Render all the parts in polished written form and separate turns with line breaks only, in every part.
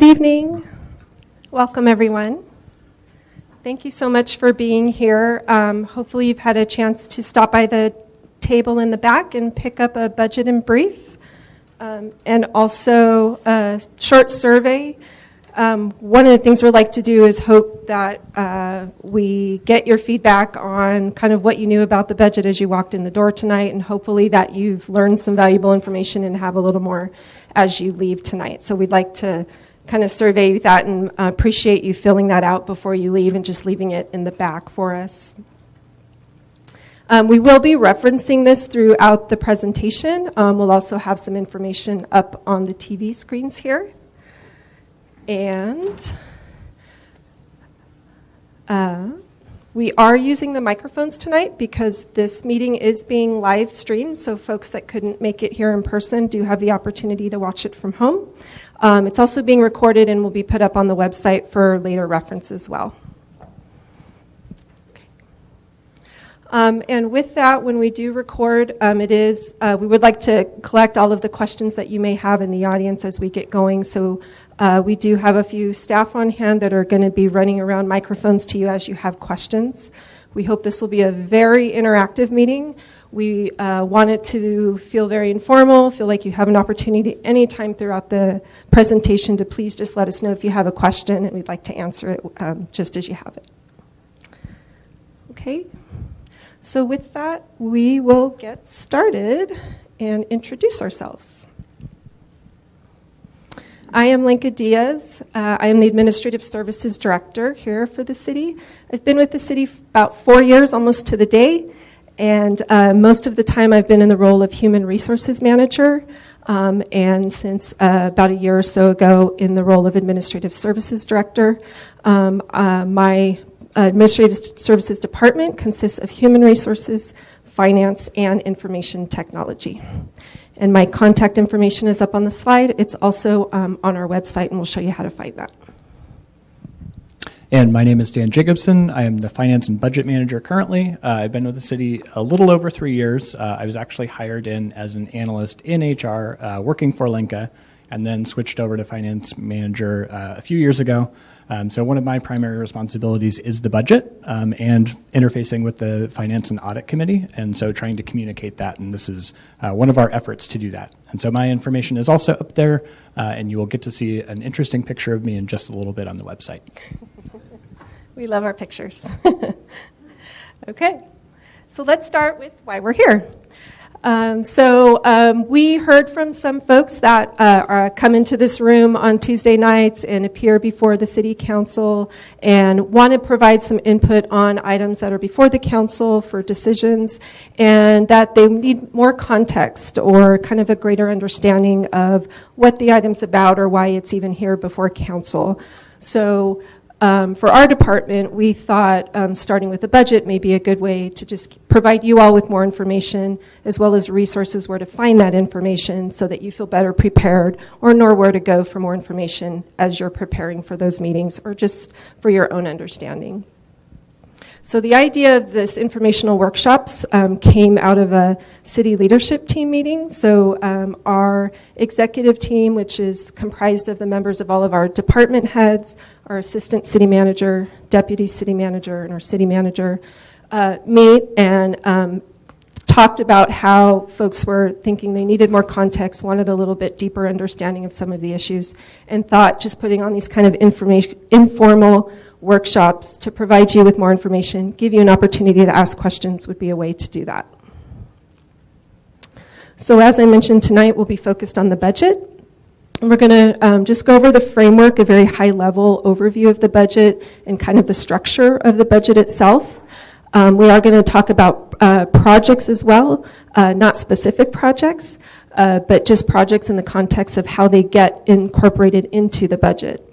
Good evening. Welcome, everyone. Thank you so much for being here. Hopefully you've had a chance to stop by the table in the back and pick up a budget and brief, and also a short survey. One of the things we'd like to do is hope that we get your feedback on kind of what you knew about the budget as you walked in the door tonight, and hopefully that you've learned some valuable information and have a little more as you leave tonight. So we'd like to kind of survey that and appreciate you filling that out before you leave and just leaving it in the back for us. We will be referencing this throughout the presentation. We'll also have some information up on the TV screens here. And we are using the microphones tonight because this meeting is being live streamed, so folks that couldn't make it here in person do have the opportunity to watch it from home. It's also being recorded and will be put up on the website for later reference as well. And with that, when we do record, we would like to collect all of the questions that you may have in the audience as we get going. So we do have a few staff on hand that are going to be running around microphones to you as you have questions. We hope this will be a very interactive meeting. We want it to feel very informal, feel like you have an opportunity anytime throughout the presentation to please just let us know if you have a question, and we'd like to answer it just as you have it. Okay. So with that, we will get started and introduce ourselves. I am Linka Diaz. I am the Administrative Services Director here for the city. I've been with the city about 4 years, almost to the day, and most of the time I've been in the role of Human Resources Manager, and since about a year or so ago in the role of Administrative Services Director. My Administrative Services Department consists of Human Resources, Finance, and Information Technology. And my contact information is up on the slide. It's also on our website, and we'll show you how to find that.
And my name is Dan Jacobson. I am the Finance and Budget Manager currently. I've been with the city a little over 3 years. I was actually hired in as an analyst in HR, working for Linka, and then switched over to Finance Manager a few years ago. So one of my primary responsibilities is the budget and interfacing with the Finance and Audit Committee, and so trying to communicate that, and this is one of our efforts to do that. And so my information is also up there, and you will get to see an interesting picture of me in just a little bit on the website.
We love our pictures. Okay, so let's start with why we're here. We heard from some folks that come into this room on Tuesday nights and appear before the City Council and want to provide some input on items that are before the Council for decisions, and that they need more context or kind of a greater understanding of what the item's about or why it's even here before Council. So for our department, we thought starting with the budget may be a good way to just provide you all with more information, as well as resources where to find that information so that you feel better prepared or know where to go for more information as you're preparing for those meetings or just for your own understanding. So the idea of this informational workshops came out of a city leadership team meeting. So our executive team, which is comprised of the members of all of our department heads, our assistant city manager, deputy city manager, and our city manager, meet and talked about how folks were thinking they needed more context, wanted a little bit deeper understanding of some of the issues, and thought just putting on these kind of informal workshops to provide you with more information, give you an opportunity to ask questions would be a way to do that. So as I mentioned tonight, we'll be focused on the budget. And we're going to just go over the framework, a very high-level overview of the budget and kind of the structure of the budget itself. We are going to talk about projects as well, not specific projects, but just projects in the context of how they get incorporated into the budget.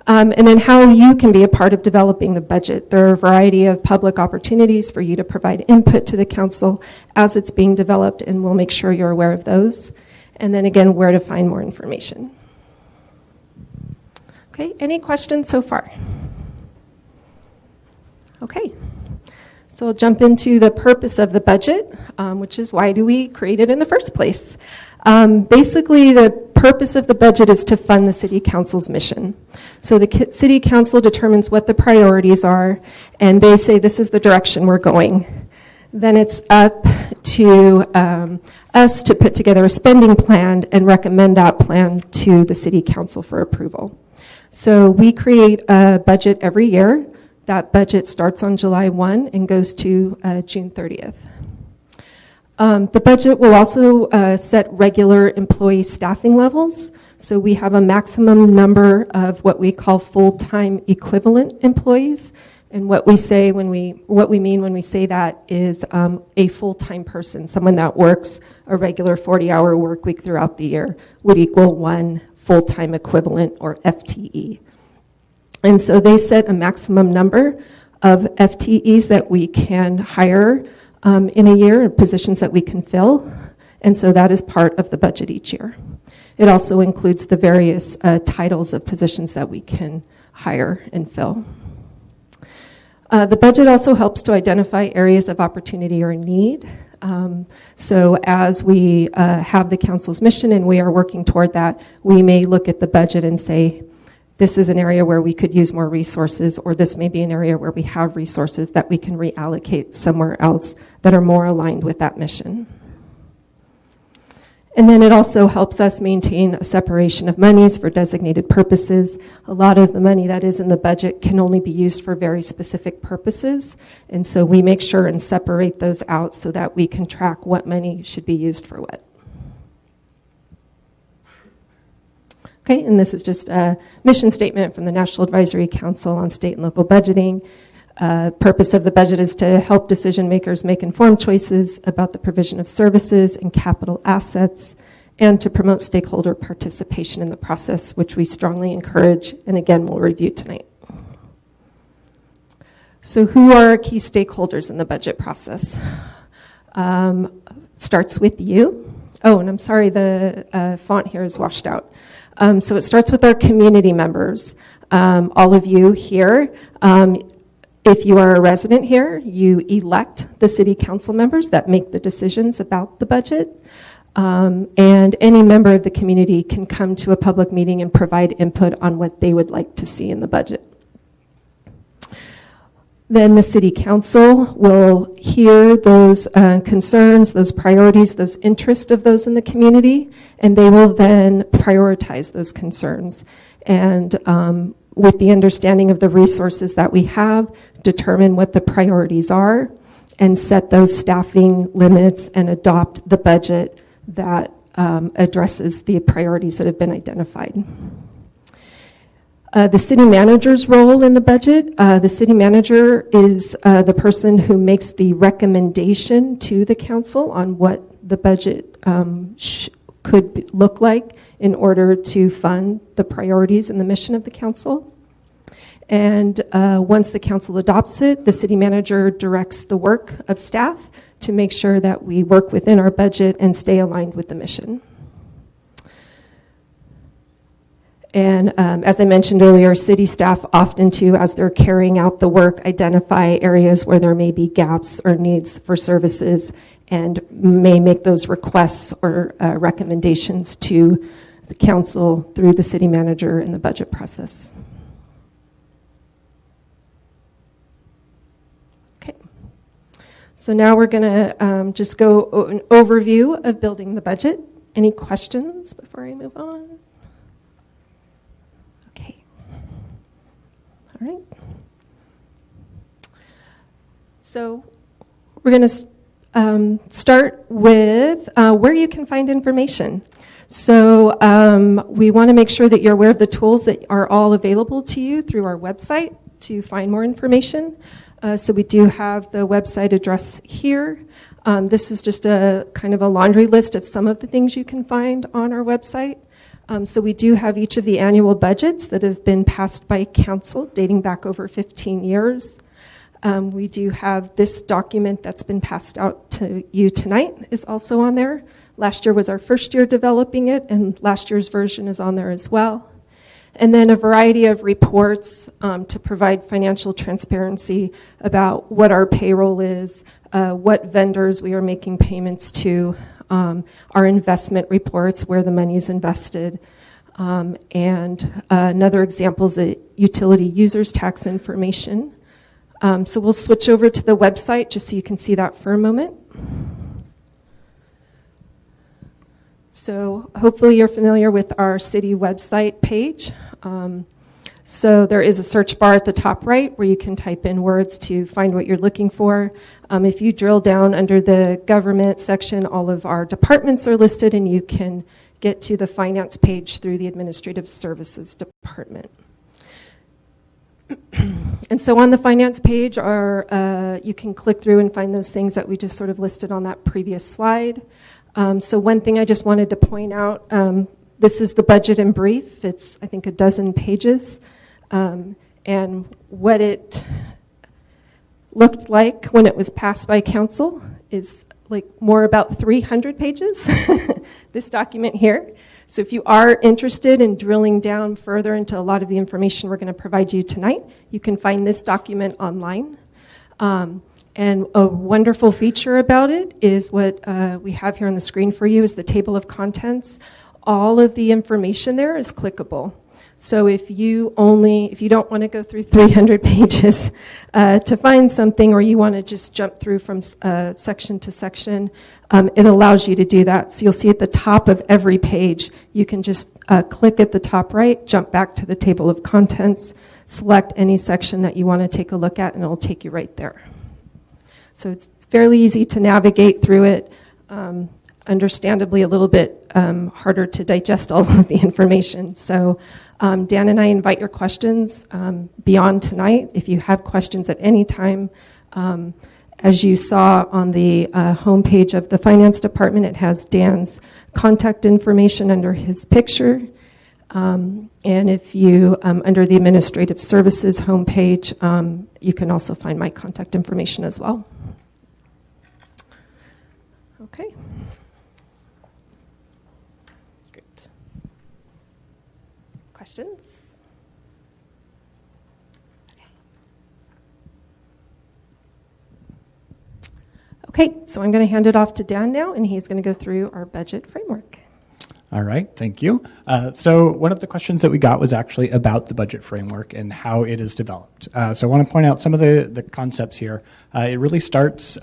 And then how you can be a part of developing the budget. There are a variety of public opportunities for you to provide input to the council as it's being developed, and we'll make sure you're aware of those. And then again, where to find more information. Okay, any questions so far? Okay. So we'll jump into the purpose of the budget, which is why do we create it in the first place. Basically, the purpose of the budget is to fund the City Council's mission. So the City Council determines what the priorities are, and they say this is the direction we're going. Then it's up to us to put together a spending plan and recommend that plan to the City Council for approval. So we create a budget every year. That budget starts on July 1 and goes to June 30th. The budget will also set regular employee staffing levels. So we have a maximum number of what we call full-time equivalent employees. And what we mean when we say that is a full-time person, someone that works a regular 40-hour work week throughout the year would equal one full-time equivalent, or FTE. And so they set a maximum number of FTEs that we can hire in a year, positions that we can fill. And so that is part of the budget each year. It also includes the various titles of positions that we can hire and fill. The budget also helps to identify areas of opportunity or need. So as we have the council's mission and we are working toward that, we may look at the budget and say, this is an area where we could use more resources, or this may be an area where we have resources that we can reallocate somewhere else that are more aligned with that mission. And then it also helps us maintain a separation of monies for designated purposes. A lot of the money that is in the budget can only be used for very specific purposes. And so we make sure and separate those out so that we can track what money should be used for what. Okay, and this is just a mission statement from the National Advisory Council on State and Local Budgeting. Purpose of the budget is to help decision makers make informed choices about the provision of services and capital assets, and to promote stakeholder participation in the process, which we strongly encourage, and again, we'll review tonight. So who are our key stakeholders in the budget process? Starts with you. Oh, and I'm sorry, the font here is washed out. So it starts with our community members. All of you here. If you are a resident here, you elect the city council members that make the decisions about the budget. And any member of the community can come to a public meeting and provide input on what they would like to see in the budget. Then the city council will hear those concerns, those priorities, those interests of those in the community, and they will then prioritize those concerns. And with the understanding of the resources that we have, determine what the priorities are, and set those staffing limits and adopt the budget that addresses the priorities that have been identified. The city manager's role in the budget, the city manager is the person who makes the recommendation to the council on what the budget could look like in order to fund the priorities and the mission of the council. And once the council adopts it, the city manager directs the work of staff to make sure that we work within our budget and stay aligned with the mission. And as I mentioned earlier, city staff often too, as they're carrying out the work, identify areas where there may be gaps or needs for services and may make those requests or recommendations to the council through the city manager in the budget process. Okay. So now we're going to just go an overview of building the budget. Any questions before I move on? All right. So we're going to start with where you can find information. So we want to make sure that you're aware of the tools that are all available to you through our website to find more information. So we do have the website address here. This is just a kind of a laundry list of some of the things you can find on our website. So we do have each of the annual budgets that have been passed by council dating back over 15 years. We do have this document that's been passed out to you tonight is also on there. Last year was our first year developing it, and last year's version is on there as well. And then a variety of reports to provide financial transparency about what our payroll is, what vendors we are making payments to, our investment reports, where the money is invested, and another example is the utility users tax information. So we'll switch over to the website just so you can see that for a moment. So hopefully you're familiar with our city website page. So there is a search bar at the top right where you can type in words to find what you're looking for. If you drill down under the government section, all of our departments are listed, and you can get to the finance page through the administrative services department. And so on the finance page you can click through and find those things that we just sort of listed on that previous slide. So one thing I just wanted to point out, this is the budget in brief. It's, I think, 12 pages. And what it looked like when it was passed by council is like more about 300 pages, this document here. So if you are interested in drilling down further into a lot of the information we're going to provide you tonight, you can find this document online. And a wonderful feature about it is what we have here on the screen for you is the table of contents. All of the information there is clickable. So if you don't want to go through 300 pages to find something, or you want to just jump through from section to section, it allows you to do that. So you'll see at the top of every page, you can just click at the top right, jump back to the table of contents, select any section that you want to take a look at, and it'll take you right there. So it's fairly easy to navigate through it. Understandably, a little bit harder to digest all of the information. So Dan and I invite your questions beyond tonight. If you have questions at any time, as you saw on the homepage of the finance department, it has Dan's contact information under his picture. And if you, under the administrative services homepage, you can also find my contact information as well. Okay. Great. Questions? Okay, so I'm going to hand it off to Dan now, and he's going to go through our budget framework.
All right, thank you. So one of the questions that we got was actually about the budget framework and how it is developed. So I want to point out some of the concepts here. It really starts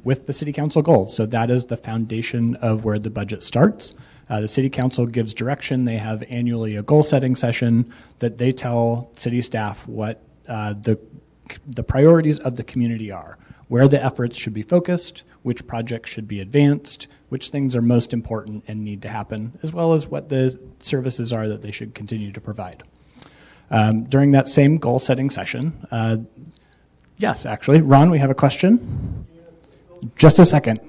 with the City Council goals. So that is the foundation of where the budget starts. The City Council gives direction. They have annually a goal setting session that they tell city staff what the priorities of the community are, where the efforts should be focused, which projects should be advanced, which things are most important and need to happen, as well as what the services are that they should continue to provide. During that same goal-setting session, yes, actually, Ron, we have a question. Just a second.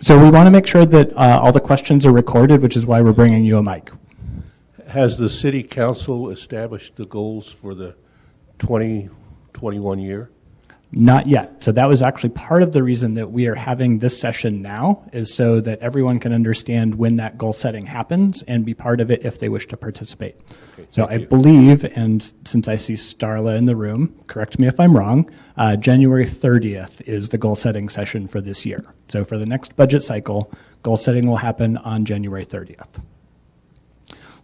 So we want to make sure that all the questions are recorded, which is why we're bringing you a mic.
Has the City Council established the goals for the 2021 year?
Not yet. So that was actually part of the reason that we are having this session now, is so that everyone can understand when that goal setting happens and be part of it if they wish to participate. Okay, so I believe, and since I see Starla in the room, correct me if I'm wrong, January 30th is the goal setting session for this year. So for the next budget cycle, goal setting will happen on January 30th.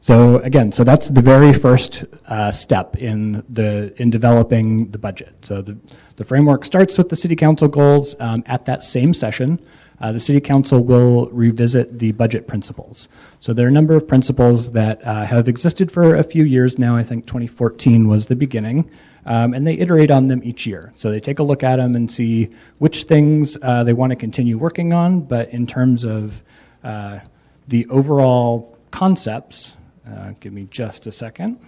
So again, so that's the very first step in developing the budget. So the framework starts with the City Council goals. At that same session, the City Council will revisit the budget principles. So there are a number of principles that have existed for a few years now. I think 2014 was the beginning. And they iterate on them each year. So they take a look at them and see which things they want to continue working on, but in terms of the overall concepts, give me just a second.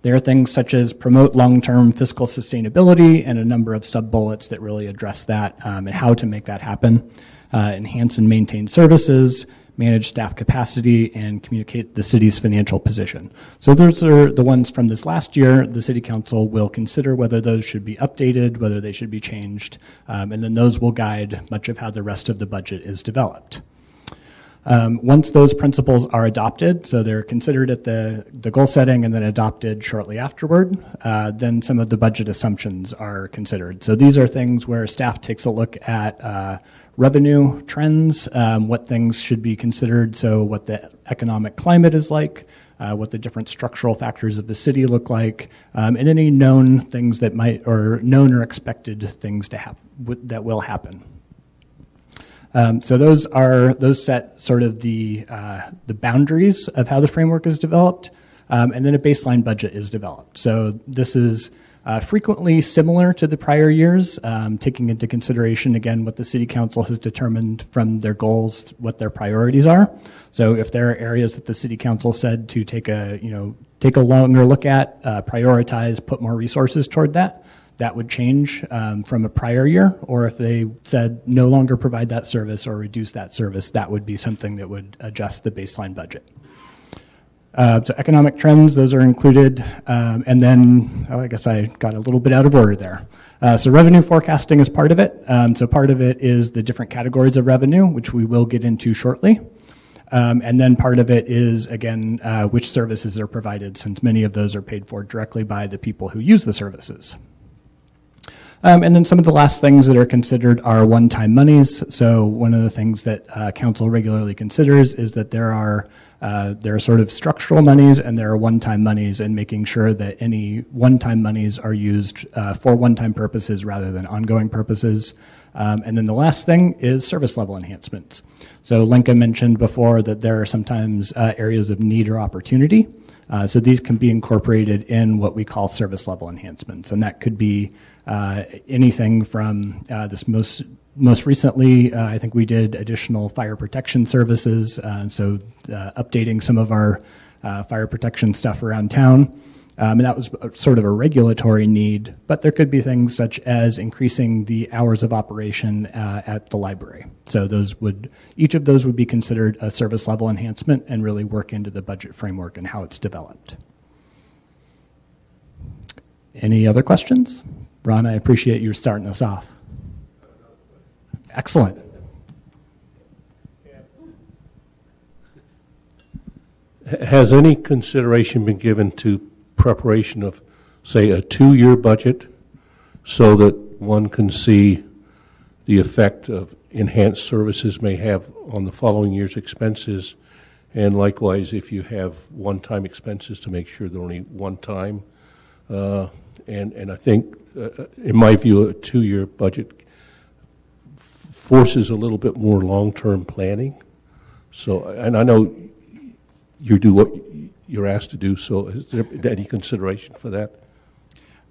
There are things such as promote long-term fiscal sustainability and a number of sub-bullets that really address that and how to make that happen. Enhance and maintain services, manage staff capacity, and communicate the city's financial position. So those are the ones from this last year. The City Council will consider whether those should be updated, whether they should be changed, and then those will guide much of how the rest of the budget is developed. Once those principles are adopted, so they're considered at the goal setting and then adopted shortly afterward, then some of the budget assumptions are considered. So these are things where staff takes a look at revenue trends, what things should be considered, so what the economic climate is like, what the different structural factors of the city look like, and any known things that might, or known or expected things to that will happen. So those set sort of the boundaries of how the framework is developed, and then a baseline budget is developed. So this is frequently similar to the prior years, taking into consideration, again, what the City Council has determined from their goals, what their priorities are. So if there are areas that the City Council said to take a longer look at, prioritize, put more resources toward that would change from a prior year. Or if they said no longer provide that service or reduce that service, that would be something that would adjust the baseline budget. So economic trends, those are included. And then, I guess I got a little bit out of order there. So revenue forecasting is part of it. So part of it is the different categories of revenue, which we will get into shortly. And then part of it is, again, which services are provided, since many of those are paid for directly by the people who use the services. And then some of the last things that are considered are one-time monies. So one of the things that council regularly considers is that there are sort of structural monies and there are one-time monies, and making sure that any one-time monies are used for one-time purposes rather than ongoing purposes. And then the last thing is service level enhancements. So Lenka mentioned before that there are sometimes areas of need or opportunity. So these can be incorporated in what we call service level enhancements, and that could be anything from this most recently, I think we did additional fire protection services, so updating some of our fire protection stuff around town. And that was sort of a regulatory need, but there could be things such as increasing the hours of operation at the library. So each of those would be considered a service level enhancement and really work into the budget framework and how it's developed. Any other questions? Ron, I appreciate you starting us off. Excellent.
Has any consideration been given to preparation of, say, a 2-year budget so that one can see the effect of enhanced services may have on the following year's expenses, and likewise if you have one-time expenses to make sure they're only one time. And I think, in my view, a 2-year budget forces a little bit more long-term planning. So, and I know you do what you're asked to do, so is there any consideration for that?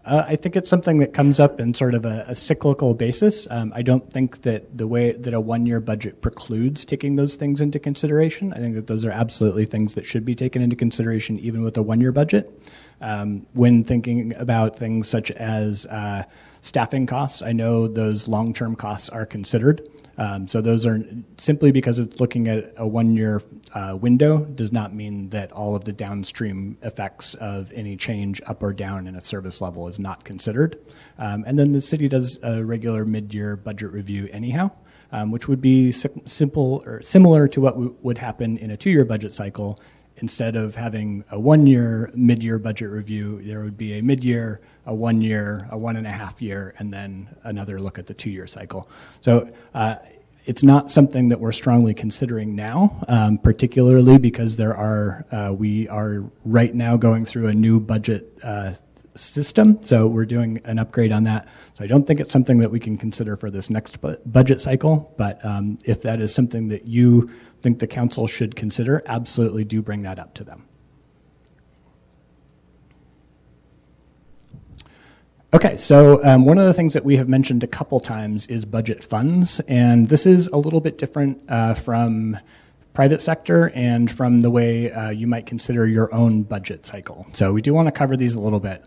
I think it's something that comes up in sort of a cyclical basis. I don't think that the way that a 1-year budget precludes taking those things into consideration. I think that those are absolutely things that should be taken into consideration even with a 1-year budget. When thinking about things such as staffing costs, I know those long-term costs are considered. So those are simply because it's looking at a 1-year window does not mean that all of the downstream effects of any change up or down in a service level is not considered. And then the city does a regular mid-year budget review anyhow, which would be simple or similar to what would happen in a 2-year budget cycle. Instead of having a 1-year mid-year budget review, there would be a mid-year, a 1-year, a 1.5 year, and then another look at the 2-year cycle. So it's not something that we're strongly considering now, particularly because we are right now going through a new budget system, so we're doing an upgrade on that. So I don't think it's something that we can consider for this next budget cycle, but if that is something that you think the council should consider, absolutely do bring that up to them. Okay, so one of the things that we have mentioned a couple times is budget funds, and this is a little bit different from private sector and from the way you might consider your own budget cycle. So we do want to cover these a little bit.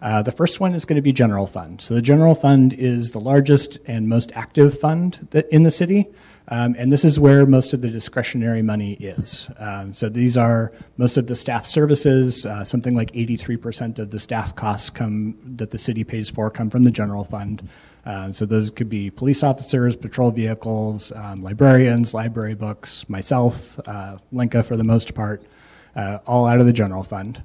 The first one is going to be general fund. So the general fund is the largest and most active fund in the city, and this is where most of the discretionary money is. So these are most of the staff services. Something like 83% of the staff costs that the city pays for come from the general fund. So those could be police officers, patrol vehicles, librarians, library books, myself, Linka for the most part, all out of the general fund.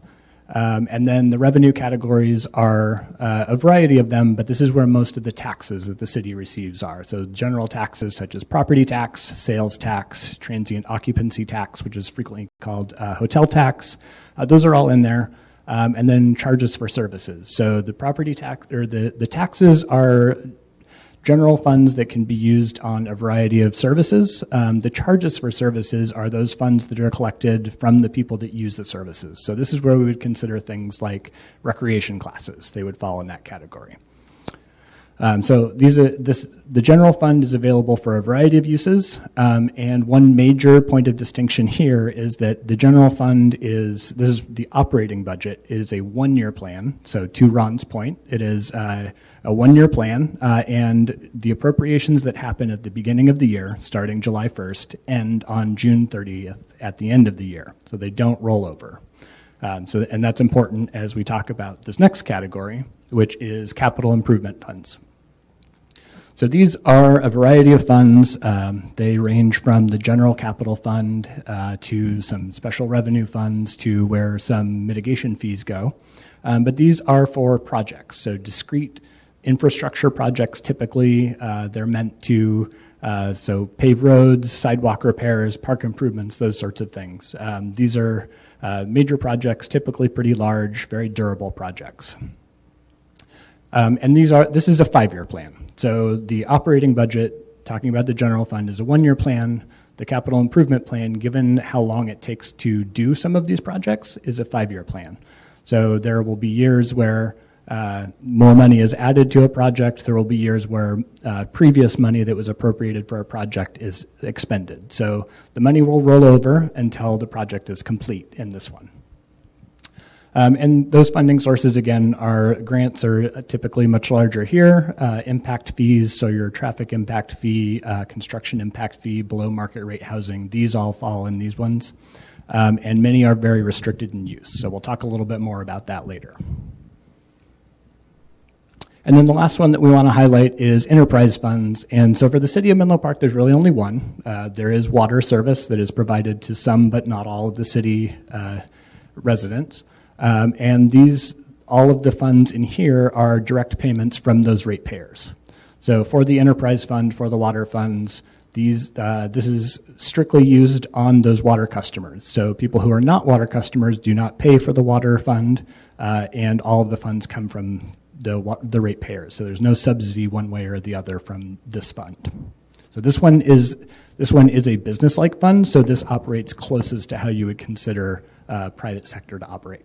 And then the revenue categories are a variety of them, but this is where most of the taxes that the city receives are. So general taxes such as property tax, sales tax, transient occupancy tax, which is frequently called hotel tax. Those are all in there. And then charges for services. So the property tax, or the taxes are general funds that can be used on a variety of services. The charges for services are those funds that are collected from the people that use the services. So this is where we would consider things like recreation classes. They would fall in that category. The general fund is available for a variety of uses, and one major point of distinction here is that the general fund this is the operating budget. It is a one-year plan, so to Ron's point, it is a one-year plan, and the appropriations that happen at the beginning of the year, starting July 1st, end on June 30th at the end of the year, so they don't roll over. And that's important as we talk about this next category, which is capital improvement funds. So these are a variety of funds. They range from the general capital fund to some special revenue funds to where some mitigation fees go. But these are for projects, so discrete infrastructure projects typically. They're meant to pave roads, sidewalk repairs, park improvements, those sorts of things. These are major projects, typically pretty large, very durable projects. And this is a 5-year plan. So the operating budget, talking about the general fund, is a 1-year plan. The capital improvement plan, given how long it takes to do some of these projects, is a 5-year plan. So there will be years where more money is added to a project. There will be years where previous money that was appropriated for a project is expended. So the money will roll over until the project is complete in this one. And those funding sources, again, grants are typically much larger here. Impact fees, so your traffic impact fee, construction impact fee, below market rate housing, these all fall in these ones. And many are very restricted in use. So we'll talk a little bit more about that later. And then the last one that we want to highlight is enterprise funds. And so for the city of Menlo Park, there's really only one. There is water service that is provided to some but not all of the city residents. And all of the funds in here are direct payments from those ratepayers. So for the enterprise fund, for the water funds, this is strictly used on those water customers. So people who are not water customers do not pay for the water fund, and all of the funds come from the ratepayers. So there's no subsidy one way or the other from this fund. So this one is a business-like fund, so this operates closest to how you would consider private sector to operate.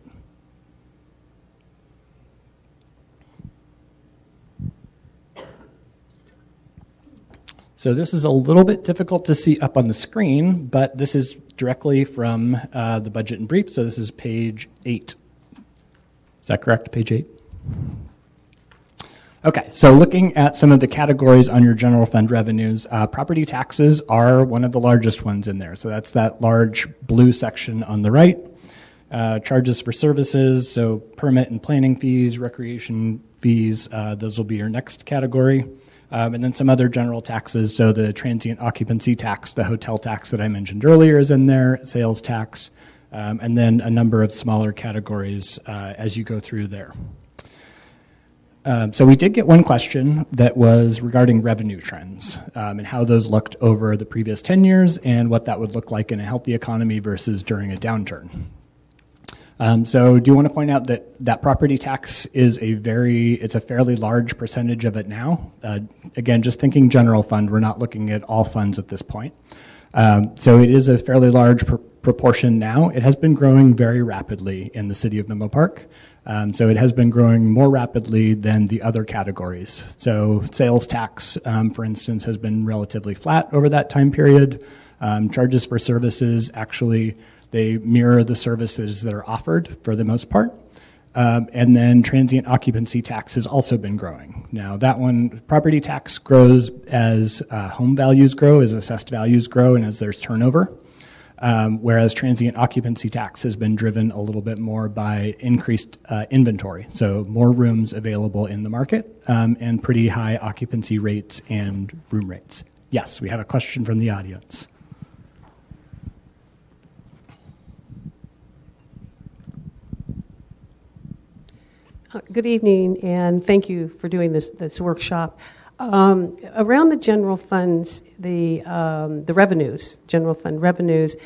So this is a little bit difficult to see up on the screen, but this is directly from the budget in brief. So this is page 8. Is that correct, page 8? Okay, so looking at some of the categories on your general fund revenues, property taxes are one of the largest ones in there. So that's that large blue section on the right. Charges for services, so permit and planning fees, recreation fees, those will be your next category. And then some other general taxes, so the transient occupancy tax, the hotel tax that I mentioned earlier is in there, sales tax, and then a number of smaller categories as you go through there. So we did get one question that was regarding revenue trends and how those looked over the previous 10 years and what that would look like in a healthy economy versus during a downturn. So do you want to point out that property tax is it's a fairly large percentage of it now? Again, just thinking general fund, we're not looking at all funds at this point. So it is a fairly large proportion now. It has been growing very rapidly in the city of Menlo Park. So it has been growing more rapidly than the other categories. So sales tax, for instance, has been relatively flat over that time period. Charges for services, actually, they mirror the services that are offered for the most part. And then transient occupancy tax has also been growing. Now that one, property tax grows as home values grow, as assessed values grow, and as there's turnover. Whereas transient occupancy tax has been driven a little bit more by increased inventory, so more rooms available in the market and pretty high occupancy rates and room rates. Yes, we have a question from the audience.
Good evening, and thank you for doing this workshop. Around the general funds, the revenues, general fund revenues,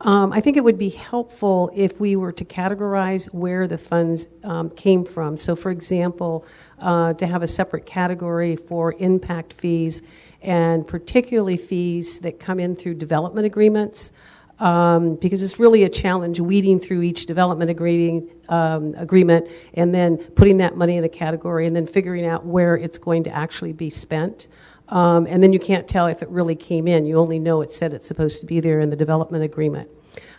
I think it would be helpful if we were to categorize where the funds came from. So, for example, to have a separate category for impact fees, and particularly fees that come in through development agreements. Because it's really a challenge weeding through each development agreement and then putting that money in a category and then figuring out where it's going to actually be spent. And then you can't tell if it really came in. You only know it said it's supposed to be there in the development agreement.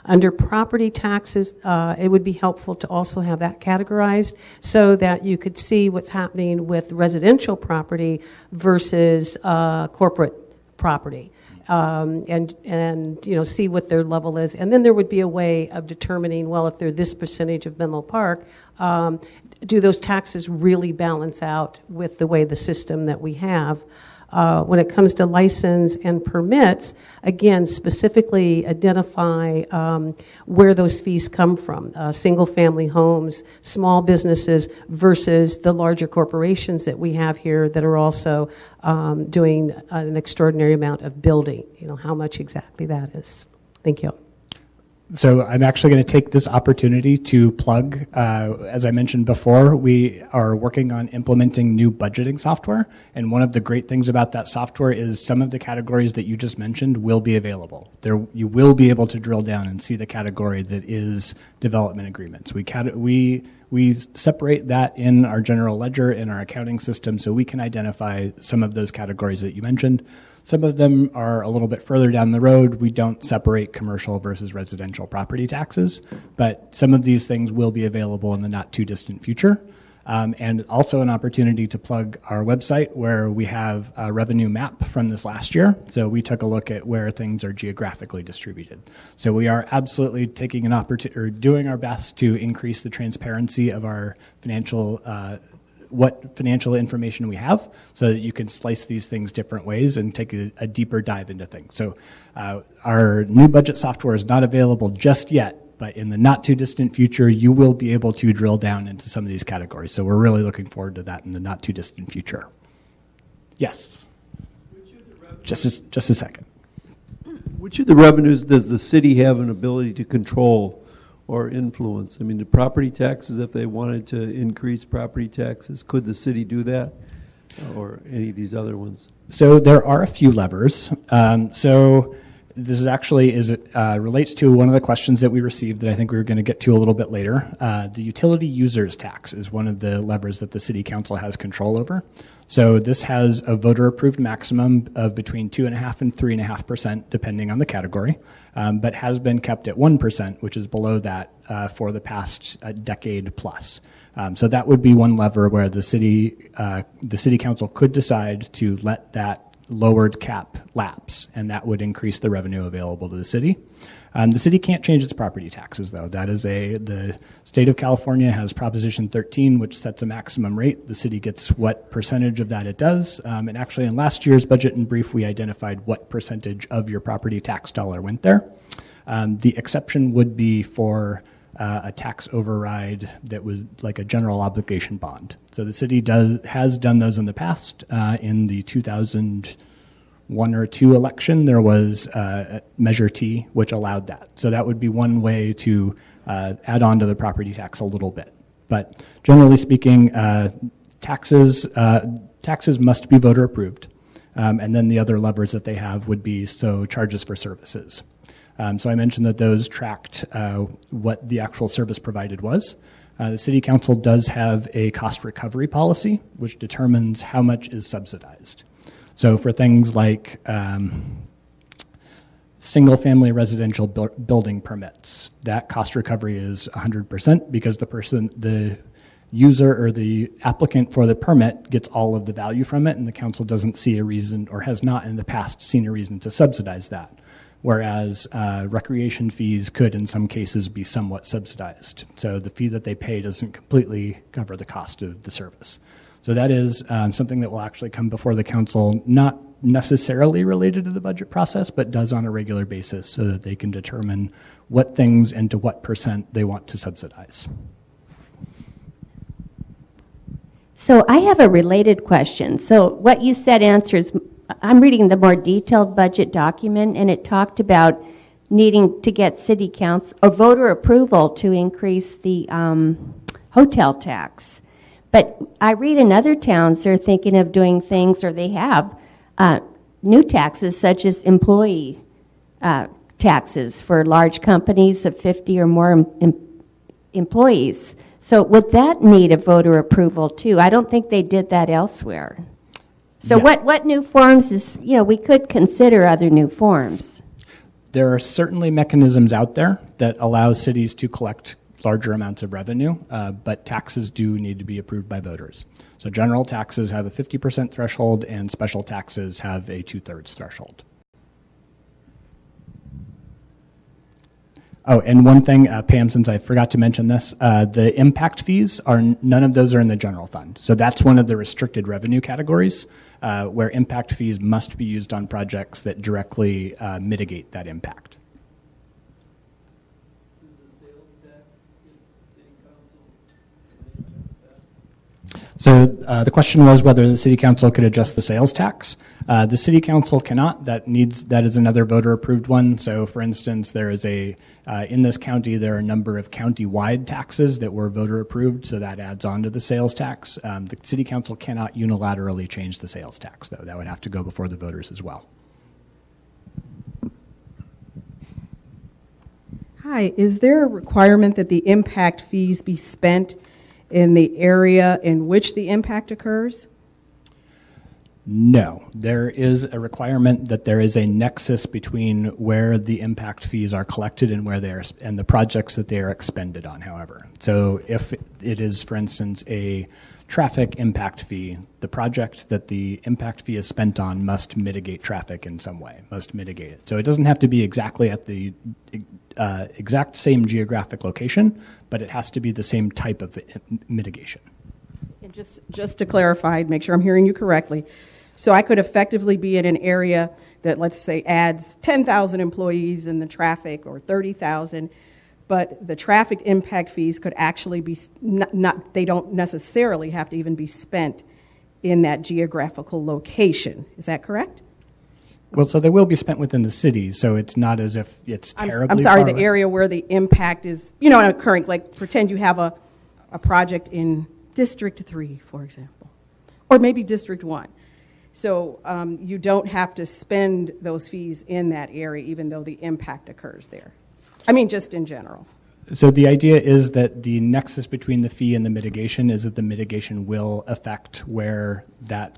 Under property taxes, it would be helpful to also have that categorized so that you could see what's happening with residential property versus corporate property. And see what their level is. And then there would be a way of determining, well, if they're this percentage of Menlo Park, do those taxes really balance out with the way the system that we have? When it comes to license and permits, again, specifically identify where those fees come from, single-family homes, small businesses versus the larger corporations that we have here that are also doing an extraordinary amount of building, how much exactly that is. Thank you.
So I'm actually going to take this opportunity to plug, as I mentioned before, we are working on implementing new budgeting software. And one of the great things about that software is some of the categories that you just mentioned will be available. You will be able to drill down and see the category that is development agreements. We separate that in our general ledger, in our accounting system, so we can identify some of those categories that you mentioned. Some of them are a little bit further down the road. We don't separate commercial versus residential property taxes, but some of these things will be available in the not too distant future. And also an opportunity to plug our website where we have a revenue map from this last year. So we took a look at where things are geographically distributed. So we are absolutely taking an opportunity, or doing our best to increase the transparency of our financial what financial information we have so that you can slice these things different ways and take a deeper dive into things. So our new budget software is not available just yet, but in the not too distant future, you will be able to drill down into some of these categories. So we're really looking forward to that in the not too distant future. Yes. Just a second.
Which of the revenues does the city have an ability to control or influence? I mean, the property taxes, if they wanted to increase property taxes, could the city do that? Or any of these other ones?
So there are a few levers. So this is actually relates to one of the questions that we received that I think we were going to get to a little bit later. The utility users tax is one of the levers that the city council has control over. So this has a voter-approved maximum of between 2.5% and 3.5%, depending on the category, but has been kept at 1%, which is below that for the past decade plus. So that would be one lever where the city council could decide to let that lowered cap lapse, and that would increase the revenue available to the city. The city can't change its property taxes, though. That is the state of California has Proposition 13, which sets a maximum rate. The city gets what percentage of that it does. And actually, in last year's budget and brief, we identified what percentage of your property tax dollar went there. The exception would be for a tax override that was like a general obligation bond. So the city has done those in the past. In the 2001 or 2 election, there was Measure T, which allowed that. So that would be one way to add on to the property tax a little bit. But generally speaking, taxes must be voter approved. And then the other levers that they have would be charges for services. So I mentioned that those tracked what the actual service provided was. The city council does have a cost recovery policy, which determines how much is subsidized. So for things like single-family residential building permits, that cost recovery is 100% because the user or the applicant for the permit gets all of the value from it, and the council doesn't see a reason, or has not in the past seen a reason to subsidize that. Whereas recreation fees could, in some cases, be somewhat subsidized. So the fee that they pay doesn't completely cover the cost of the service. So that is something that will actually come before the council, not necessarily related to the budget process, but does on a regular basis so that they can determine what things and to what % they want to subsidize.
So I have a related question. So what you said answers, I'm reading the more detailed budget document, and it talked about needing to get city council or voter approval to increase the hotel tax. But I read in other towns they're thinking of doing things, or they have, new taxes such as employee taxes for large companies of 50 or more employees. So would that need a voter approval too? I don't think they did that elsewhere. So
Yeah.
what new forms is, we could consider other new forms.
There are certainly mechanisms out there that allow cities to collect larger amounts of revenue, but taxes do need to be approved by voters. So general taxes have a 50% threshold, and special taxes have a 2/3 threshold. Oh, and one thing, Pam, since I forgot to mention this, the impact fees, none of those are in the general fund. So that's one of the restricted revenue categories where impact fees must be used on projects that directly mitigate that impact. So the question was whether the city council could adjust the sales tax. The city council cannot. That is another voter approved one. So for instance, there is in this county, there are a number of county-wide taxes that were voter approved, so that adds on to the sales tax. The city council cannot unilaterally change the sales tax, though. That would have to go before the voters as well.
Hi, is there a requirement that the impact fees be spent in the area in which the impact occurs?
No, there is a requirement that there is a nexus between where the impact fees are collected and where they are, and the projects that they are expended on, however. So if it is, for instance, a traffic impact fee, the project that the impact fee is spent on must mitigate traffic in some way, must mitigate it. So it doesn't have to be exactly at the exact same geographic location, but it has to be the same type of mitigation.
And just to clarify, make sure I'm hearing you correctly, so I could effectively be in an area that, let's say, adds 10,000 employees in the traffic, or 30,000, but the traffic impact fees could actually be not, they don't necessarily have to even be spent in that geographical location. Is that correct?
Well, so they will be spent within the city, so it's not as if it's terribly
I'm sorry,
far
the area where the impact is, occurring, like pretend you have a project in District 3, for example, or maybe District 1. So you don't have to spend those fees in that area, even though the impact occurs there. I mean, just in general.
So the idea is that the nexus between the fee and the mitigation is that the mitigation will affect where that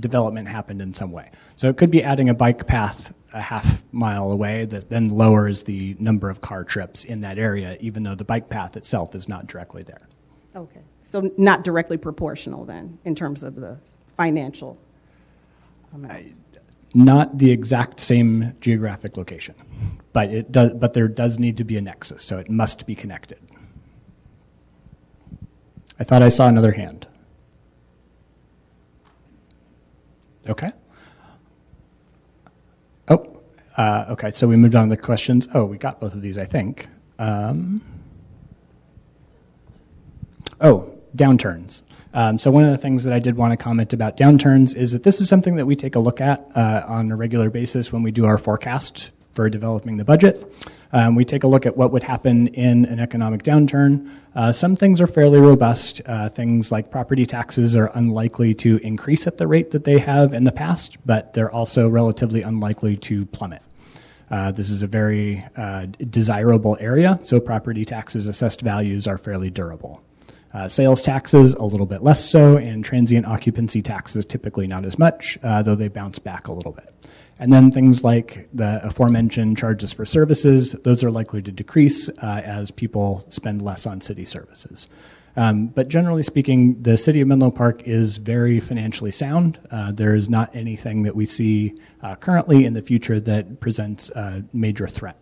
development happened in some way. So it could be adding a bike path a half mile away that then lowers the number of car trips in that area, even though the bike path itself is not directly there.
Okay. So not directly proportional then, in terms of the financial amount.
Not the exact same geographic location, but there does need to be a nexus, so it must be connected. I thought I saw another hand. Okay. Okay, so we moved on to the questions. Oh, we got both of these, I think. Downturns. So one of the things that I did want to comment about downturns is that this is something that we take a look at on a regular basis when we do our forecast for developing the budget. We take a look at what would happen in an economic downturn. Some things are fairly robust. Things like property taxes are unlikely to increase at the rate that they have in the past, but they're also relatively unlikely to plummet. This is a very desirable area, so property taxes assessed values are fairly durable. Sales taxes, a little bit less so, and transient occupancy taxes typically not as much, though they bounce back a little bit. And then things like the aforementioned charges for services, those are likely to decrease as people spend less on city services. But generally speaking, the city of Menlo Park is very financially sound. There is not anything that we see currently in the future that presents a major threat.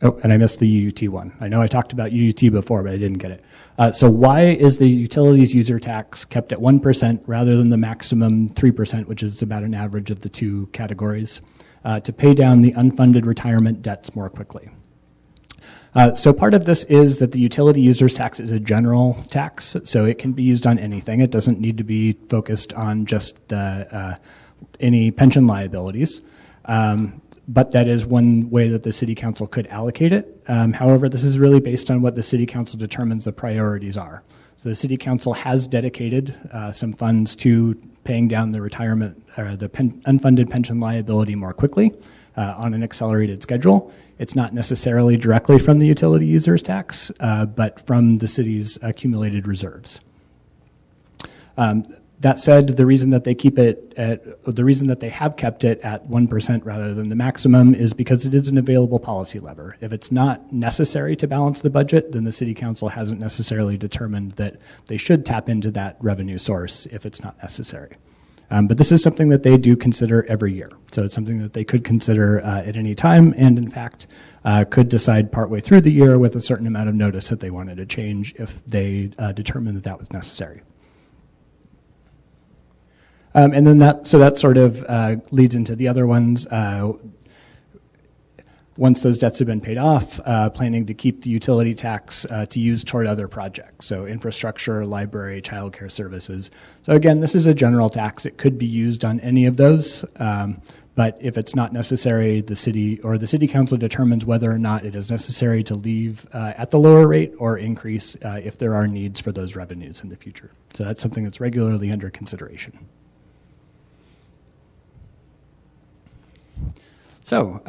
Oh, and I missed the UUT one. I know I talked about UUT before, but I didn't get it. So why is the utilities user tax kept at 1% rather than the maximum 3%, which is about an average of the two categories, to pay down the unfunded retirement debts more quickly? So part of this is that the utility users tax is a general tax, so it can be used on anything. It doesn't need to be focused on just any pension liabilities. But that is one way that the city council could allocate it. However, this is really based on what the city council determines the priorities are. So the city council has dedicated some funds to paying down the retirement or the unfunded pension liability more quickly on an accelerated schedule. It's not necessarily directly from the utility users tax, but from the city's accumulated reserves. That said, the reason that they have kept it at 1% rather than the maximum is because it is an available policy lever. If it's not necessary to balance the budget, then the city council hasn't necessarily determined that they should tap into that revenue source if it's not necessary. But this is something that they do consider every year. So it's something that they could consider at any time, and in fact, could decide partway through the year with a certain amount of notice that they wanted to change if they determined that that was necessary. And then that sort of leads into the other ones. Once those debts have been paid off, planning to keep the utility tax to use toward other projects, so infrastructure, library, childcare services. So again, this is a general tax. It could be used on any of those, but if it's not necessary, the city council determines whether or not it is necessary to leave at the lower rate or increase if there are needs for those revenues in the future. So that's something that's regularly under consideration. So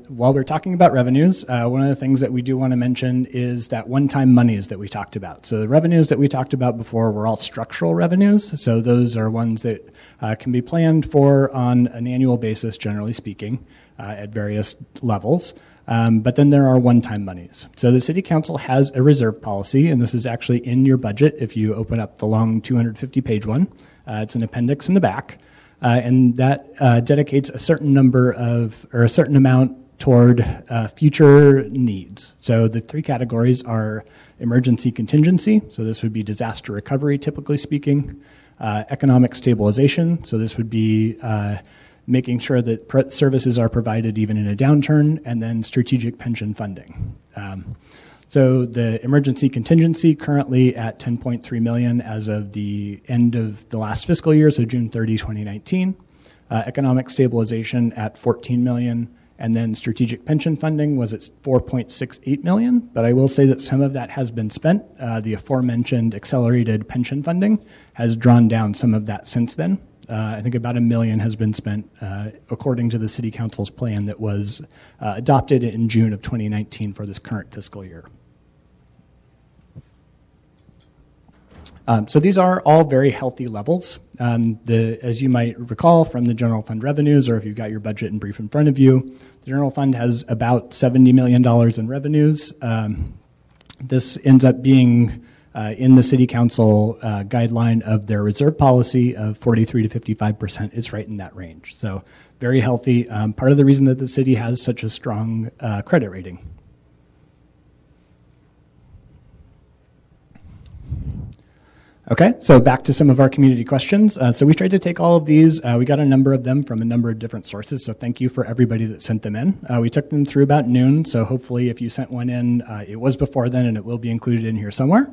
while we're talking about revenues, one of the things that we do want to mention is that one-time monies that we talked about. So the revenues that we talked about before were all structural revenues. So those are ones that can be planned for on an annual basis, generally speaking, at various levels. But then there are one-time monies. So the city council has a reserve policy, and this is actually in your budget if you open up the long 250-page one. It's an appendix in the back. And that dedicates a certain a certain amount toward future needs. So the three categories are emergency contingency, so this would be disaster recovery, typically speaking, economic stabilization, so this would be making sure that services are provided even in a downturn, and then strategic pension funding. So the emergency contingency currently at $10.3 million as of the end of the last fiscal year, so June 30, 2019. Economic stabilization at $14 million, and then strategic pension funding was at $4.68 million. But I will say that some of that has been spent. The aforementioned accelerated pension funding has drawn down some of that since then. I think about $1 million has been spent according to the City Council's plan that was adopted in June of 2019 for this current fiscal year. So these are all very healthy levels. As you might recall from the general fund revenues, or if you've got your budget in brief in front of you, the general fund has about $70 million in revenues. This ends up being in the city council guideline of their reserve policy of 43 to 55%. It's right in that range. So very healthy. Part of the reason that the city has such a strong credit rating. Okay, so back to some of our community questions. So we tried to take all of these. We got a number of them from a number of different sources, so thank you for everybody that sent them in. We took them through about noon, so hopefully if you sent one in, it was before then and it will be included in here somewhere.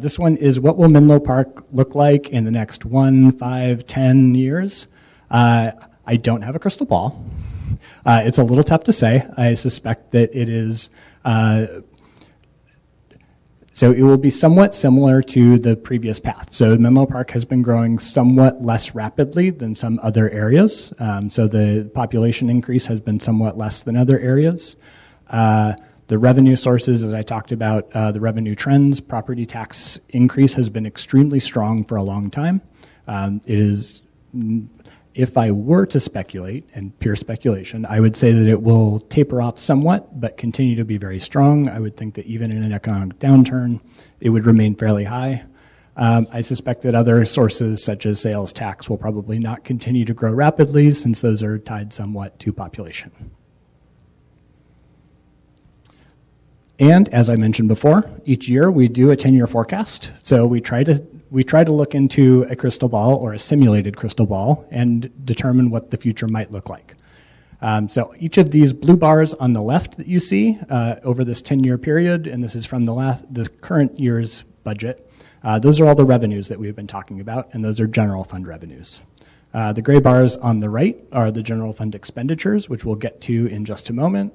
This one is, what will Menlo Park look like in the next 1, 5, 10 years? I don't have a crystal ball. It's a little tough to say. I suspect that it is... So it will be somewhat similar to the previous path. So Menlo Park has been growing somewhat less rapidly than some other areas. So the population increase has been somewhat less than other areas. The revenue sources, as I talked about, the revenue trends, property tax increase has been extremely strong for a long time. It is If I were to speculate, and pure speculation, I would say that it will taper off somewhat, but continue to be very strong. I would think that even in an economic downturn, it would remain fairly high. I suspect that other sources, such as sales tax, will probably not continue to grow rapidly, since those are tied somewhat to population. And as I mentioned before, each year we do a 10-year forecast. So we try to look into a crystal ball or a simulated crystal ball and determine what the future might look like. So each of these blue bars on the left that you see over this 10-year period, and this is from the current year's budget, those are all the revenues that we've been talking about, and those are general fund revenues. The gray bars on the right are the general fund expenditures, which we'll get to in just a moment.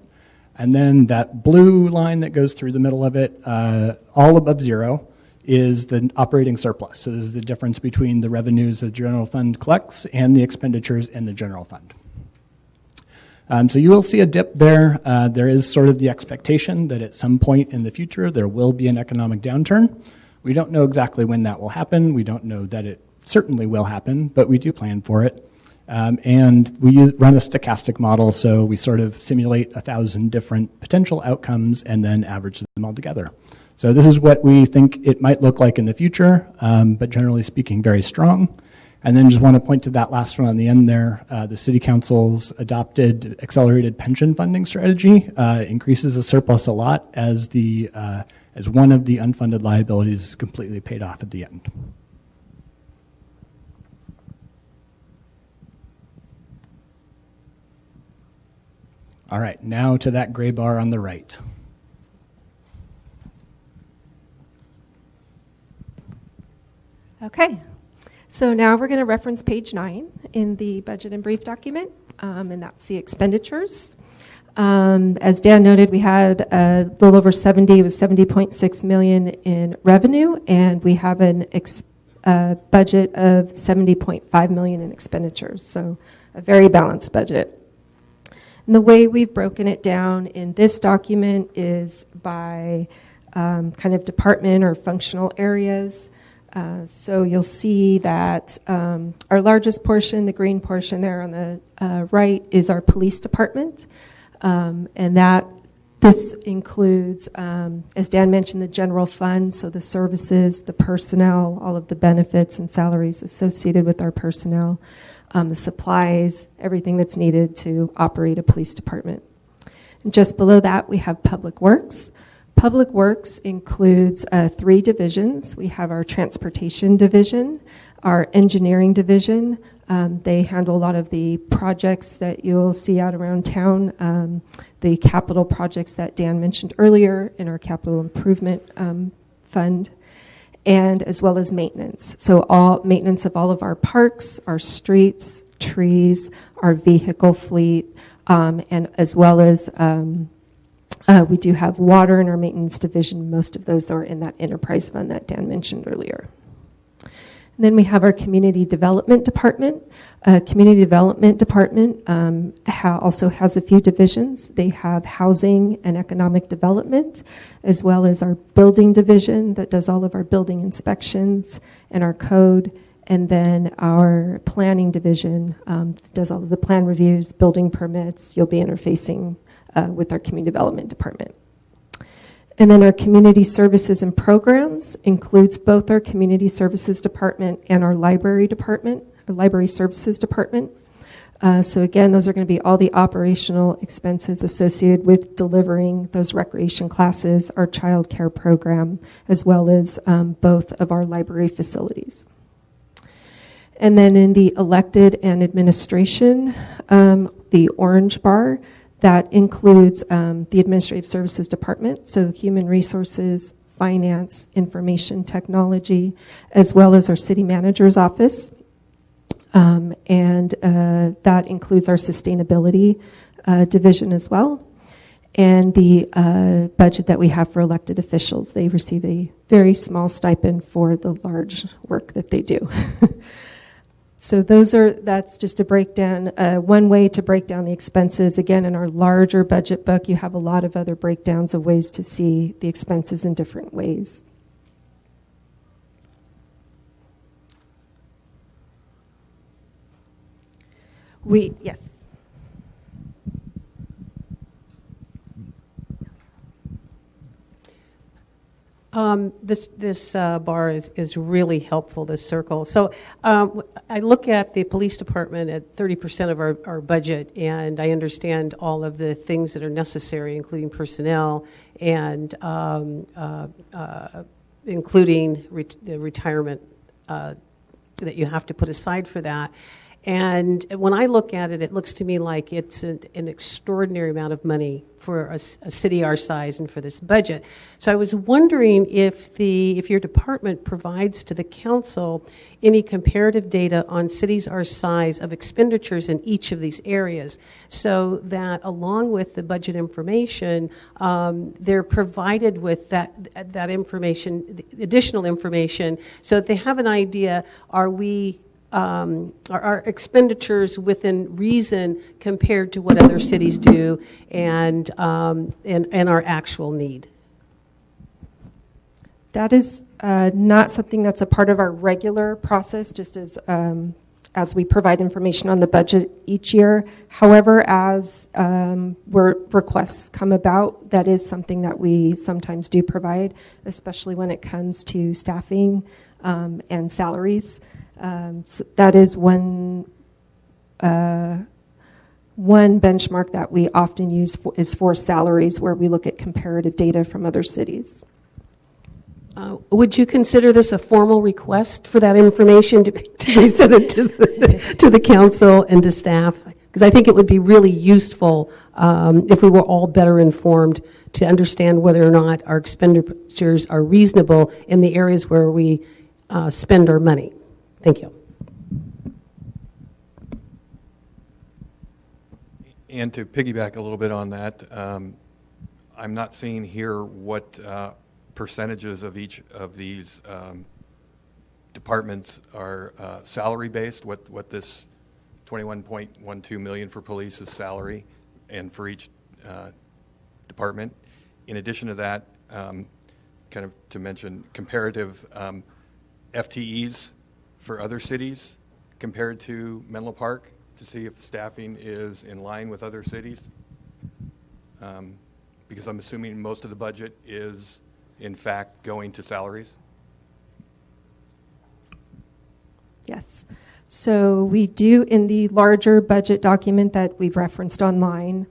And then that blue line that goes through the middle of it, all above zero, is the operating surplus. So this is the difference between the revenues the general fund collects and the expenditures in the general fund. So you will see a dip there. There is sort of the expectation that at some point in the future there will be an economic downturn. We don't know exactly when that will happen. We don't know that it certainly will happen, but we do plan for it. And we run a stochastic model, so we sort of simulate 1,000 different potential outcomes and then average them all together. So this is what we think it might look like in the future, but generally speaking, very strong. And then just want to point to that last one on the end there. The City Council's adopted accelerated pension funding strategy increases the surplus a lot as one of the unfunded liabilities is completely paid off at the end. All right, now to that gray bar on the right.
Okay, so now we're going to reference page 9 in the budget and brief document, and that's the expenditures. As Dan noted, we had a little over 70.6 million in revenue, and we have an budget of 70.5 million in expenditures, so a very balanced budget. And the way we've broken it down in this document is by kind of department or functional areas. So you'll see that our largest portion, the green portion there on the right, is our police department. And this includes, as Dan mentioned, the general fund, so the services, the personnel, all of the benefits and salaries associated with our personnel, the supplies, everything that's needed to operate a police department. And just below that, we have Public Works. Public Works includes 3 divisions. We have our Transportation Division, our Engineering Division. They handle a lot of the projects that you'll see out around town, the capital projects that Dan mentioned earlier in our capital improvement fund, and as well as maintenance. So all maintenance of all of our parks, our streets, trees, our vehicle fleet, and as well as we do have water in our maintenance division. Most of those are in that enterprise fund that Dan mentioned earlier. And then we have our Community Development Department. Community Development Department also has a few divisions. They have Housing and Economic Development, as well as our Building Division that does all of our building inspections and our code, and then our Planning Division does all of the plan reviews, building permits. You'll be interfacing with our Community Development Department. And then our Community Services and Programs includes both our Community Services Department and our Library Department, our Library Services Department. So again, those are going to be all the operational expenses associated with delivering those recreation classes, our child care program, as well as both of our library facilities. And then in the Elected and Administration, the orange bar, that includes the Administrative Services Department, so Human Resources, Finance, Information Technology, as well as our City Manager's Office. And that includes our Sustainability Division as well. And the budget that we have for elected officials. They receive a very small stipend for the large work that they do. So that's just a breakdown, one way to break down the expenses. Again, in our larger budget book, you have a lot of other breakdowns of ways to see the expenses in different ways. Yes.
This bar is really helpful, this circle. So I look at the police department at 30% of our budget, and I understand all of the things that are necessary, including personnel and including the retirement that you have to put aside for that. And when I look at it, it looks to me like it's an extraordinary amount of money for a city our size and for this budget. So I was wondering if your department provides to the council any comparative data on cities our size of expenditures in each of these areas, so that along with the budget information, they're provided with that information, additional information, so that they have an idea: are our expenditures within reason compared to what other cities do, and our actual need?
That is not something that's a part of our regular process, just as we provide information on the budget each year. However, as requests come about, that is something that we sometimes do provide, especially when it comes to staffing and salaries. So that is one benchmark that we often use is for salaries, where we look at comparative data from other cities.
Would you consider this a formal request for that information to be sent to the council and to staff? Because I think it would be really useful if we were all better informed to understand whether or not our expenditures are reasonable in the areas where we spend our money. Thank you.
And to piggyback a little bit on that, I'm not seeing here what percentages of each of these departments are salary-based, what this $21.12 million for police is salary, and for each department. In addition to that, kind of to mention comparative FTEs for other cities compared to Menlo Park, to see if the staffing is in line with other cities, because I'm assuming most of the budget is in fact going to salaries.
Yes. So we do, in the larger budget document that we've referenced online,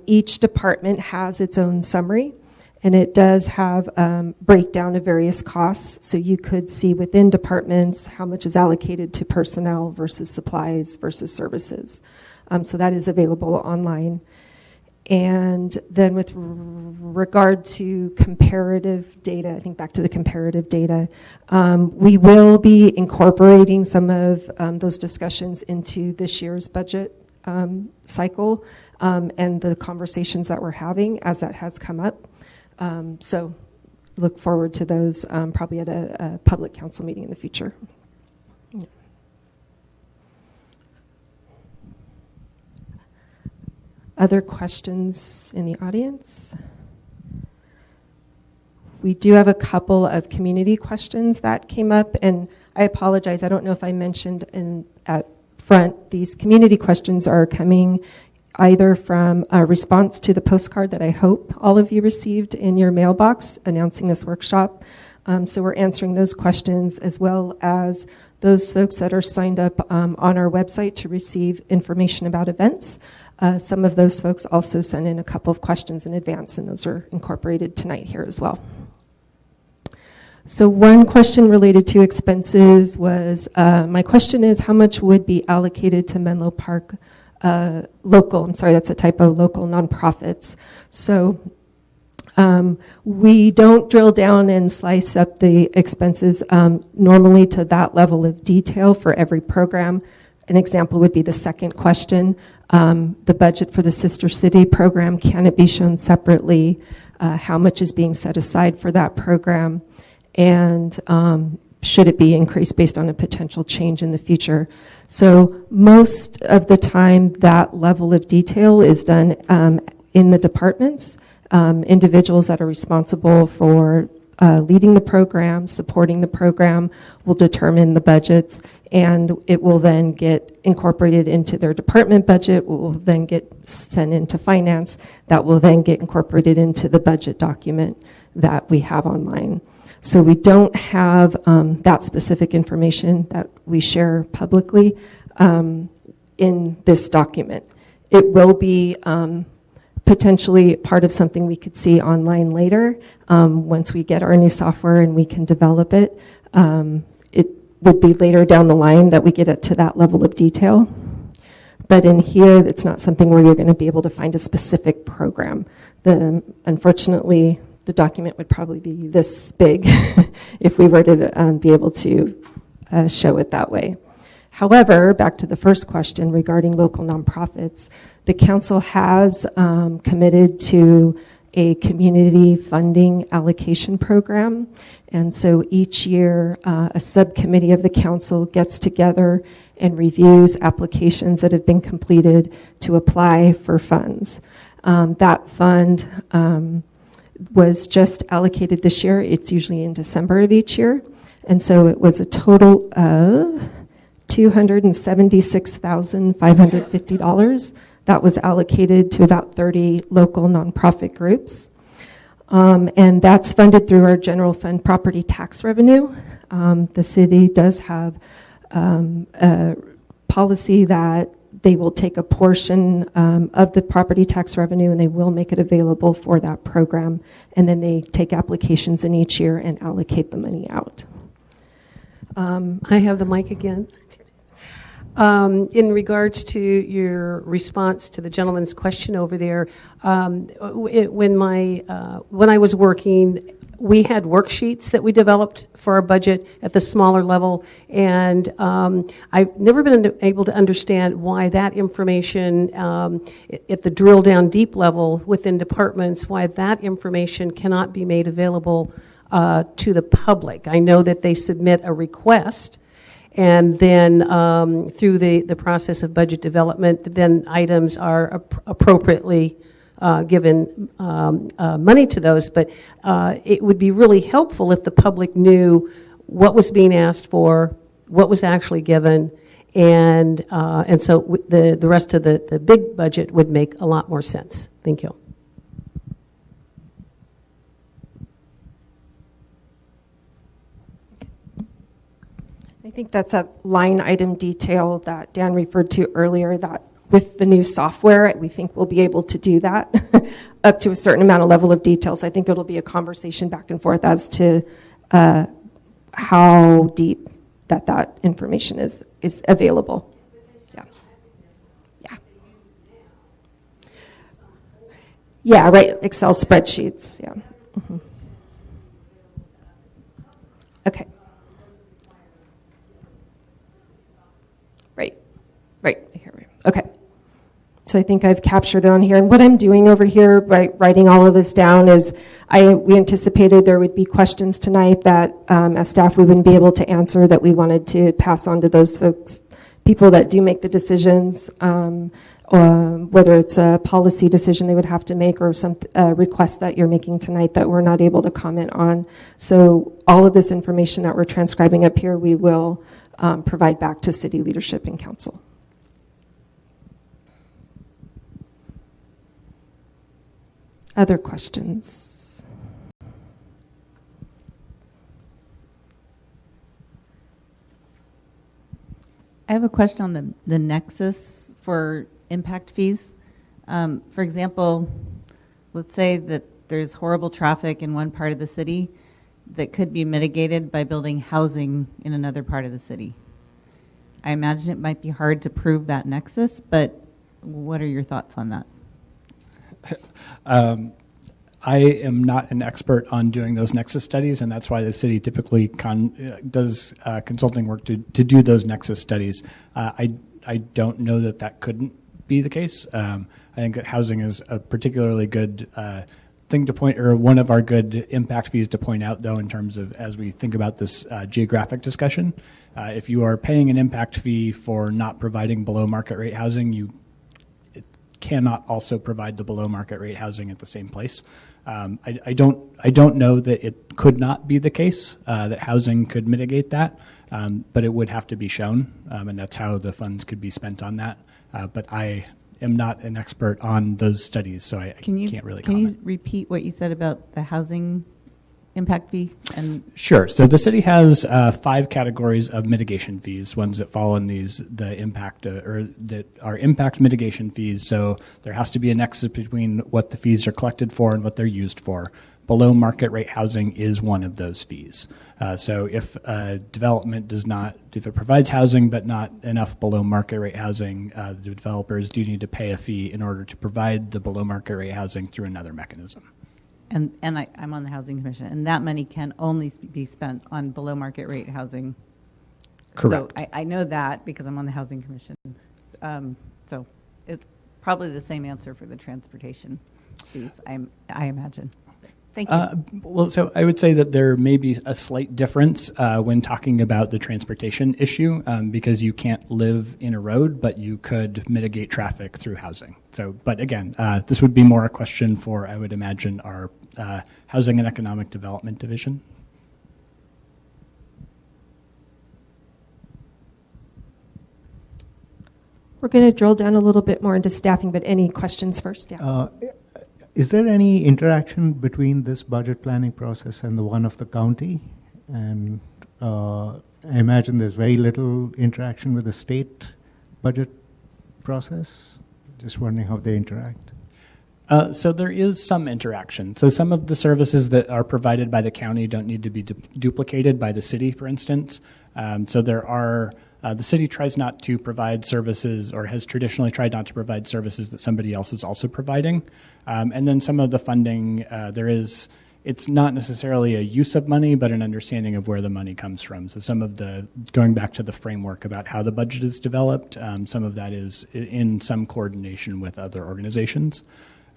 each department has its own summary, and it does have breakdown of various costs. So you could see within departments how much is allocated to personnel versus supplies versus services. So that is available online. And then with regard to comparative data, I think back to the comparative data, we will be incorporating some of those discussions into this year's budget cycle and the conversations that we're having as that has come up. So look forward to those probably at a public council meeting in the future. Yeah. Other questions in the audience? We do have a couple of community questions that came up, and I apologize, I don't know if I mentioned at front, these community questions are coming either from a response to the postcard that I hope all of you received in your mailbox announcing this workshop. So we're answering those questions, as well as those folks that are signed up on our website to receive information about events. Some of those folks also sent in a couple of questions in advance, and those are incorporated tonight here as well. So one question related to expenses was, my question is, how much would be allocated to Menlo Park local, I'm sorry, that's a typo, local nonprofits. So we don't drill down and slice up the expenses normally to that level of detail for every program. An example would be the second question, the budget for the Sister City program, can it be shown separately? How much is being set aside for that program? And should it be increased based on a potential change in the future? So most of the time that level of detail is done in the departments, individuals that are responsible for leading the program, supporting the program, will determine the budgets, and it will then get incorporated into their department budget, will then get sent into finance, that will then get incorporated into the budget document that we have online. So we don't have that specific information that we share publicly in this document. It will be potentially part of something we could see online later once we get our new software and we can develop it. It would be later down the line that we get it to that level of detail. But in here, it's not something where you're going to be able to find a specific program. Unfortunately, the document would probably be this big if we were to be able to show it that way. However, back to the first question regarding local nonprofits, the council has committed to a community funding allocation program. And so each year, a subcommittee of the council gets together and reviews applications that have been completed to apply for funds. That fund was just allocated this year. It's usually in December of each year. And so it was a total of $276,550 that was allocated to about 30 local nonprofit groups. And that's funded through our general fund property tax revenue. The city does have a policy that they will take a portion of the property tax revenue and they will make it available for that program. And then they take applications in each year and allocate the money out.
I have the mic again. In regards to your response to the gentleman's question over there, when I was working, we had worksheets that we developed for our budget at the smaller level, and I've never been able to understand why that information at the drill down deep level within departments, why that information cannot be made available to the public. I know that they submit a request, and then through the process of budget development, then items are appropriately given money to those. But it would be really helpful if the public knew what was being asked for, what was actually given, and so the rest of the big budget would make a lot more sense. Thank you.
I think that's a line item detail that Dan referred to earlier, that with the new software, we think we'll be able to do that up to a certain amount of level of details. I think it'll be a conversation back and forth as to how deep that information is available. Yeah, right, Excel spreadsheets, yeah. Mm-hmm. Okay. Right, here. Okay. So I think I've captured it on here. And what I'm doing over here by writing all of this down is we anticipated there would be questions tonight that as staff we wouldn't be able to answer, that we wanted to pass on to those folks, people that do make the decisions, whether it's a policy decision they would have to make or some request that you're making tonight that we're not able to comment on. So all of this information that we're transcribing up here, we will provide back to city leadership and council. Other questions?
I have a question on the nexus for impact fees. For example, let's say that there's horrible traffic in one part of the city that could be mitigated by building housing in another part of the city. I imagine it might be hard to prove that nexus, but what are your thoughts on that?
I am not an expert on doing those nexus studies, and that's why the city typically does consulting work to do those nexus studies. I don't know that couldn't be the case. I think that housing is a particularly good thing to point, or one of our good impact fees to point out, though, in terms of as we think about this geographic discussion. If you are paying an impact fee for not providing below market rate housing, it cannot also provide the below market rate housing at the same place. I don't know that it could not be the case that housing could mitigate that, but it would have to be shown, and that's how the funds could be spent on that. But I am not an expert on those studies, so I can't really comment.
Can you repeat what you said about the housing impact fee?
Sure. So the city has 5 categories of mitigation fees, ones that fall in the impact or that are impact mitigation fees. So there has to be a nexus between what the fees are collected for and what they're used for. Below market rate housing is one of those fees. So if a development if it provides housing but not enough below market rate housing, the developers do need to pay a fee in order to provide the below market rate housing through another mechanism.
And I'm on the Housing Commission, and that money can only be spent on below market rate housing.
Correct.
So I know that because I'm on the Housing Commission. So it's probably the same answer for the transportation fees, I imagine. Thank you.
Well, so I would say that there may be a slight difference when talking about the transportation issue because you can't live in a road, but you could mitigate traffic through housing. So, but again, this would be more a question for, I would imagine, our Housing and Economic Development Division.
We're going to drill down a little bit more into staffing, but any questions first? Yeah.
Is there any interaction between this budget planning process and the one of the county? And I imagine there's very little interaction with the state budget process. Just wondering how they interact.
So there is some interaction. So some of the services that are provided by the county don't need to be duplicated by the city, for instance. So there are, the city tries not to provide services or has traditionally tried not to provide services that somebody else is also providing. And then some of the funding, it's not necessarily a use of money, but an understanding of where the money comes from. So some of going back to the framework about how the budget is developed, some of that is in some coordination with other organizations.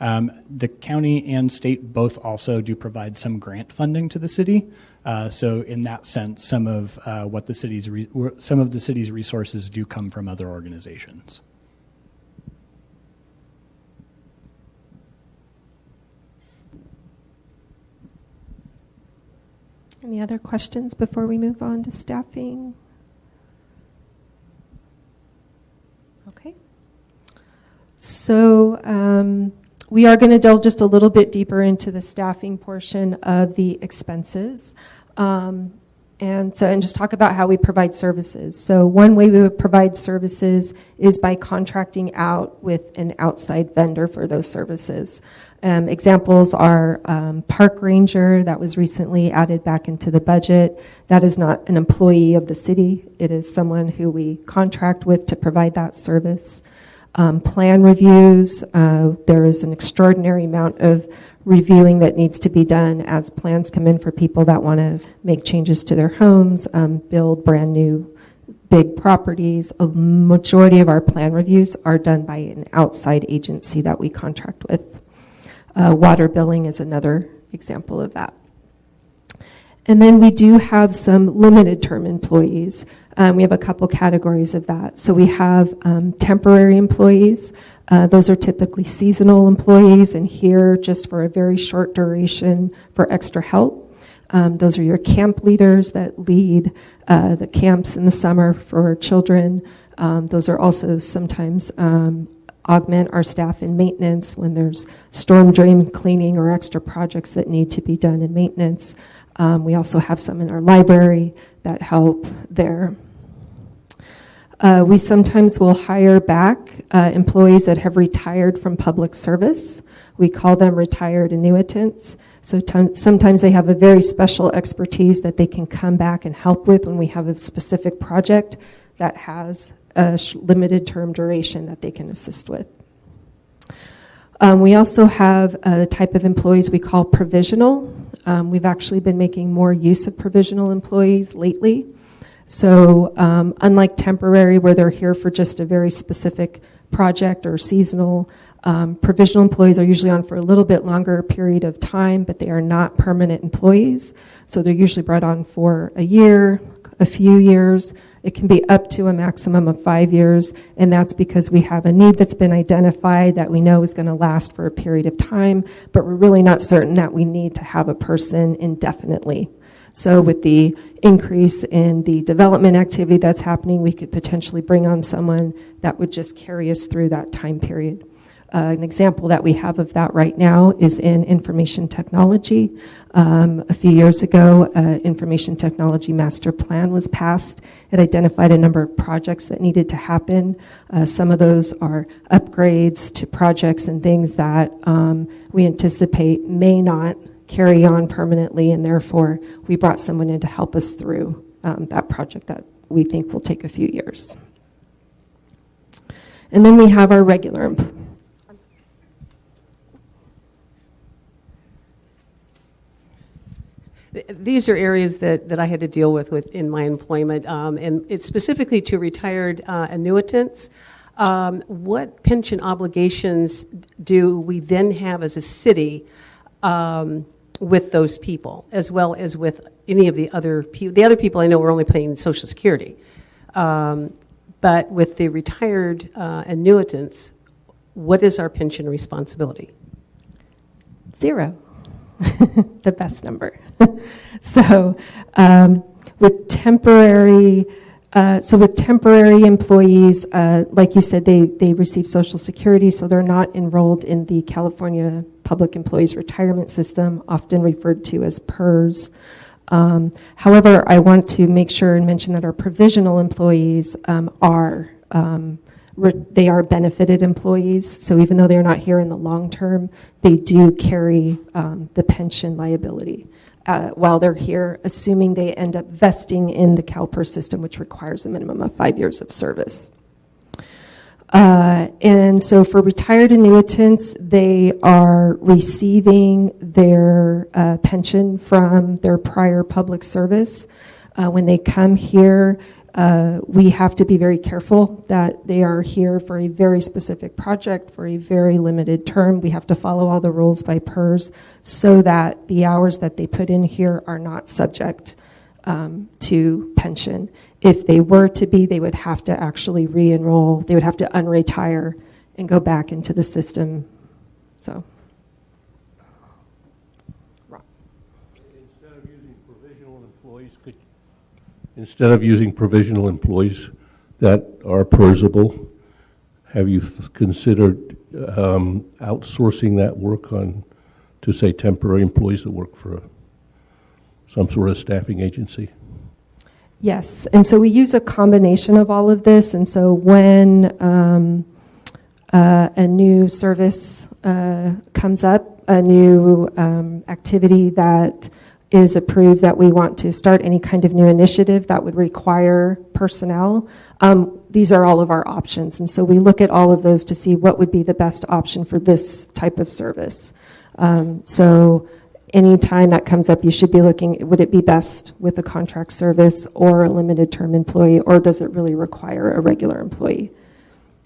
The county and state both also do provide some grant funding to the city. So in that sense, some of the city's resources do come from other organizations.
Any other questions before we move on to staffing? Okay. So we are going to delve just a little bit deeper into the staffing portion of the expenses. And just talk about how we provide services. So one way we would provide services is by contracting out with an outside vendor for those services. Examples are park ranger that was recently added back into the budget. That is not an employee of the city. It is someone who we contract with to provide that service. Plan reviews, there is an extraordinary amount of reviewing that needs to be done as plans come in for people that want to make changes to their homes, build brand new big properties. A majority of our plan reviews are done by an outside agency that we contract with. Water billing is another example of that. And then we do have some limited term employees. We have a couple categories of that. So we have temporary employees. Those are typically seasonal employees and here just for a very short duration for extra help. Those are your camp leaders that lead the camps in the summer for children. Those are also sometimes augment our staff in maintenance when there's storm drain cleaning or extra projects that need to be done in maintenance. We also have some in our library that help there. We sometimes will hire back employees that have retired from public service. We call them retired annuitants. So sometimes they have a very special expertise that they can come back and help with when we have a specific project that has a limited term duration that they can assist with. We also have the type of employees we call provisional. We've actually been making more use of provisional employees lately. So unlike temporary, where they're here for just a very specific project or seasonal, provisional employees are usually on for a little bit longer period of time, but they are not permanent employees. So they're usually brought on for a year, a few years. It can be up to a maximum of 5 years, and that's because we have a need that's been identified that we know is going to last for a period of time, but we're really not certain that we need to have a person indefinitely. So with the increase in the development activity that's happening, we could potentially bring on someone that would just carry us through that time period. An example that we have of that right now is in information technology. A few years ago, information technology master plan was passed. It identified a number of projects that needed to happen. Some of those are upgrades to projects and things that we anticipate may not carry on permanently, and therefore we brought someone in to help us through that project that we think will take a few years. And then we have our regular employees.
These are areas that I had to deal with in my employment, and it's specifically to retired annuitants. What pension obligations do we then have as a city with those people, as well as with any of the other people? The other people I know we're only paying Social Security. But with the retired annuitants, what is our pension responsibility?
0. The best number. So with temporary employees, like you said, they receive Social Security, so they're not enrolled in the California Public Employees Retirement System, often referred to as PERS. However, I want to make sure and mention that our provisional employees are benefited employees, so even though they're not here in the long term, they do carry the pension liability while they're here, assuming they end up vesting in the CalPERS system, which requires a minimum of 5 years of service. And so for retired annuitants, they are receiving their pension from their prior public service. When they come here, we have to be very careful that they are here for a very specific project for a very limited term. We have to follow all the rules by PERS so that the hours that they put in here are not subject to pension. If they were to be, they would have to actually re-enroll. They would have to unretire and go back into the system. So.
Instead of using provisional employees that are PERSable, have you considered outsourcing that work to say temporary employees that work for some sort of staffing agency?
Yes, and so we use a combination of all of this, and so when a new service comes up, a new activity that is approved that we want to start any kind of new initiative that would require personnel, these are all of our options. And so we look at all of those to see what would be the best option for this type of service. So any time that comes up, you should be looking, would it be best with a contract service or a limited term employee, or does it really require a regular employee?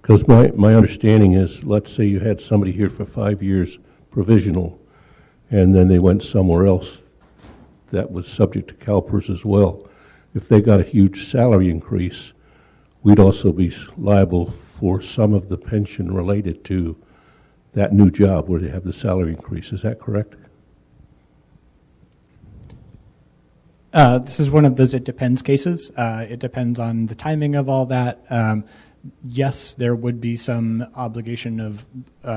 Because my understanding is, let's say you had somebody here for 5 years provisional, and then they went somewhere else that was subject to CalPERS as well. If they got a huge salary increase, we'd also be liable for some of the pension related to that new job where they have the salary increase. Is that correct?
This is one of those it depends cases. It depends on the timing of all that. Yes, there would be some obligation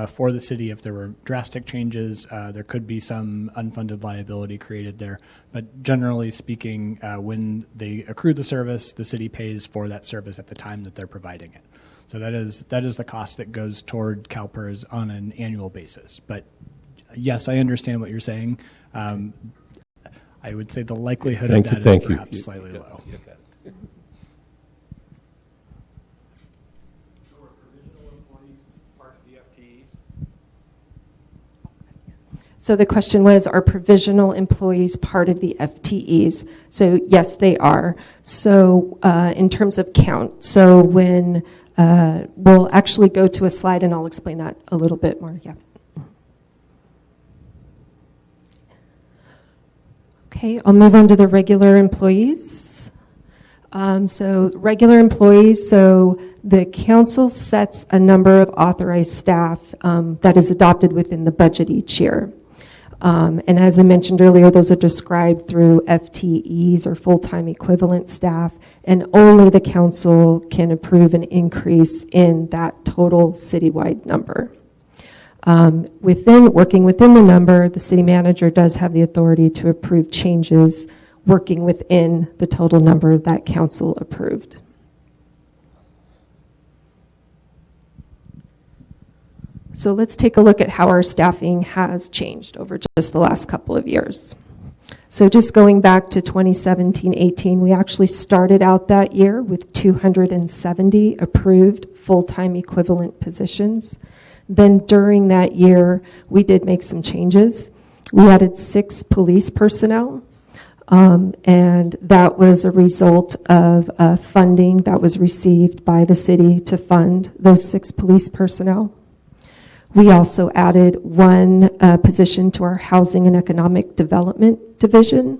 for the city if there were drastic changes. There could be some unfunded liability created there. But generally speaking, when they accrue the service, the city pays for that service at the time that they're providing it. So that is the cost that goes toward CalPERS on an annual basis. But yes, I understand what you're saying. I would say the likelihood of that is perhaps slightly low.
So the question was, are provisional employees part of the FTEs? So yes, they are. So in terms of count, so when we'll actually go to a slide and I'll explain that a little bit more. Yeah. Okay, I'll move on to the regular employees. So regular employees, so the council sets a number of authorized staff that is adopted within the budget each year. And as I mentioned earlier, those are described through FTEs or full-time equivalent staff, and only the council can approve an increase in that total citywide number. Working within the number, the city manager does have the authority to approve changes working within the total number that council approved. So let's take a look at how our staffing has changed over just the last couple of years. So just going back to 2017-18, we actually started out that year with 270 approved full-time equivalent positions. Then during that year, we did make some changes. We added 6 police personnel, and that was a result of funding that was received by the city to fund those 6 police personnel. We also added 1 position to our Housing and Economic Development Division.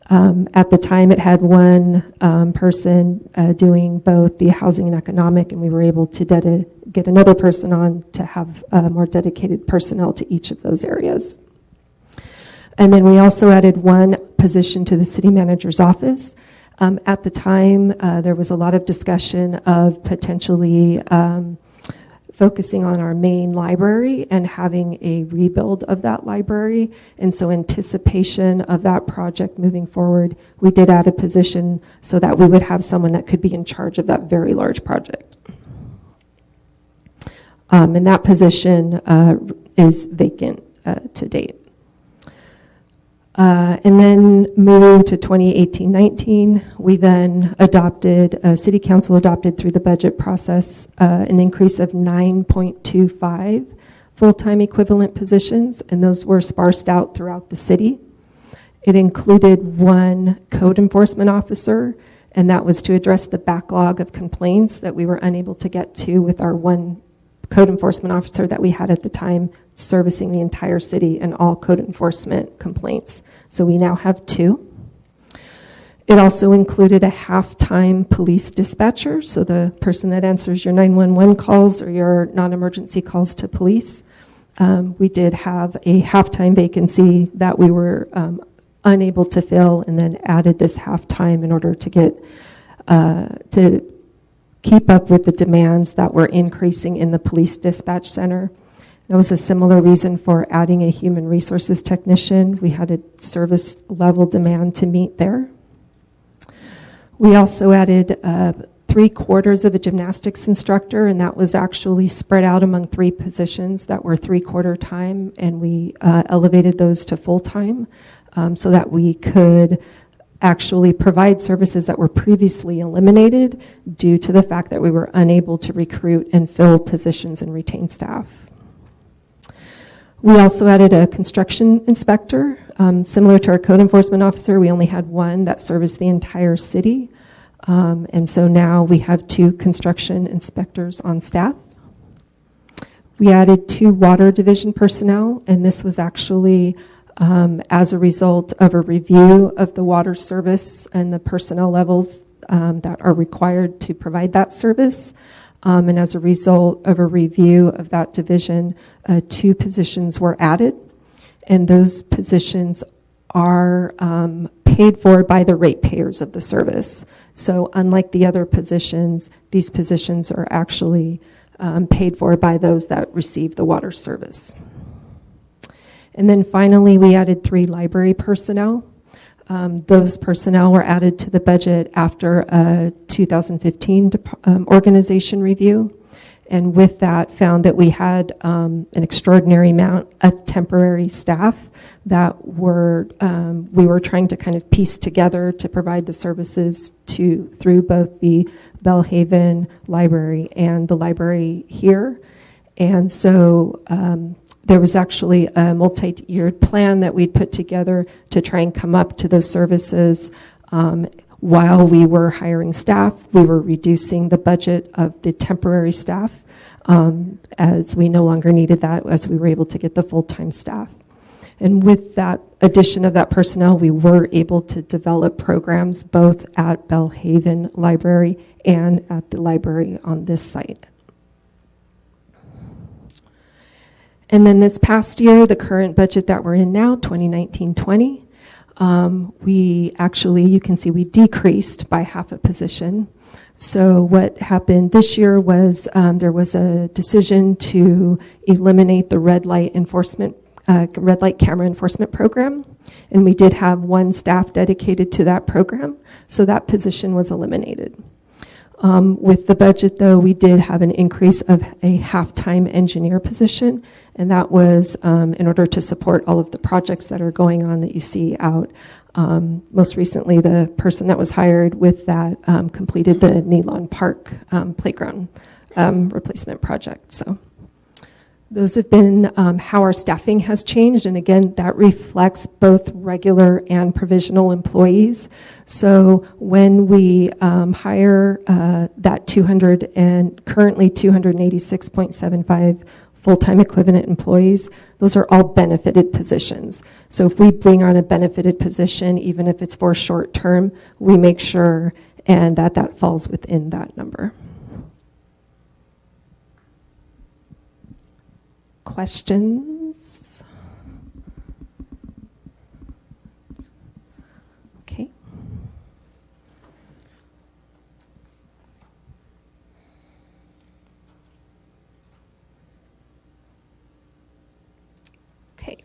At the time, it had 1 person doing both the housing and economic, and we were able to get another person on to have more dedicated personnel to each of those areas. And then we also added 1 position to the city manager's office. At the time, there was a lot of discussion of potentially focusing on our main library and having a rebuild of that library. And so anticipation of that project moving forward, we did add a position so that we would have someone that could be in charge of that very large project. And that position is vacant to date. And then moving to 2018-19, we then City Council adopted through the budget process an increase of 9.25 full-time equivalent positions, and those were sparsed out throughout the city. It included 1 code enforcement officer, and that was to address the backlog of complaints that we were unable to get to with our 1 code enforcement officer that we had at the time servicing the entire city and all code enforcement complaints. So we now have 2. It also included a half-time police dispatcher, so the person that answers your 911 calls or your non-emergency calls to police. We did have a half-time vacancy that we were unable to fill, and then added this half-time in order to get to keep up with the demands that were increasing in the police dispatch center. That was a similar reason for adding a human resources technician. We had a service level demand to meet there. We also added 3/4 of a gymnastics instructor, and that was actually spread out among 3 positions that were 3/4 time, and we elevated those to full-time so that we could actually provide services that were previously eliminated due to the fact that we were unable to recruit and fill positions and retain staff. We also added a construction inspector. Similar to our code enforcement officer, we only had 1 that serviced the entire city. And so now we have 2 construction inspectors on staff. We added 2 water division personnel, and this was actually as a result of a review of the water service and the personnel levels that are required to provide that service. And as a result of a review of that division, 2 positions were added, and those positions are paid for by the ratepayers of the service. So unlike the other positions, these positions are actually paid for by those that receive the water service. And then finally, we added 3 library personnel. Those personnel were added to the budget after a 2015 organization review, and with that found that we had an extraordinary amount of temporary staff that we were trying to kind of piece together to provide the services through both the Bellhaven Library and the library here. And so there was actually a multi-year plan that we'd put together to try and come up to those services. While we were hiring staff, we were reducing the budget of the temporary staff as we no longer needed that, as we were able to get the full-time staff. And with that addition of that personnel, we were able to develop programs both at Bellhaven Library and at the library on this site. And then this past year, the current budget that we're in now, 2019-20, we actually, you can see we decreased by half a position. So what happened this year was there was a decision to eliminate the red light camera enforcement program, and we did have one staff dedicated to that program, so that position was eliminated. With the budget, though, we did have an increase of a half-time engineer position, and that was in order to support all of the projects that are going on that you see out. Most recently, the person that was hired with that completed the Nealon Park playground replacement project. So those have been how our staffing has changed, and again, that reflects both regular and provisional employees. So when we hire that 200 and currently 286.75 full-time equivalent employees, those are all benefited positions. So if we bring on a benefited position, even if it's for short term, we make sure and that falls within that number. Questions? Okay. Okay.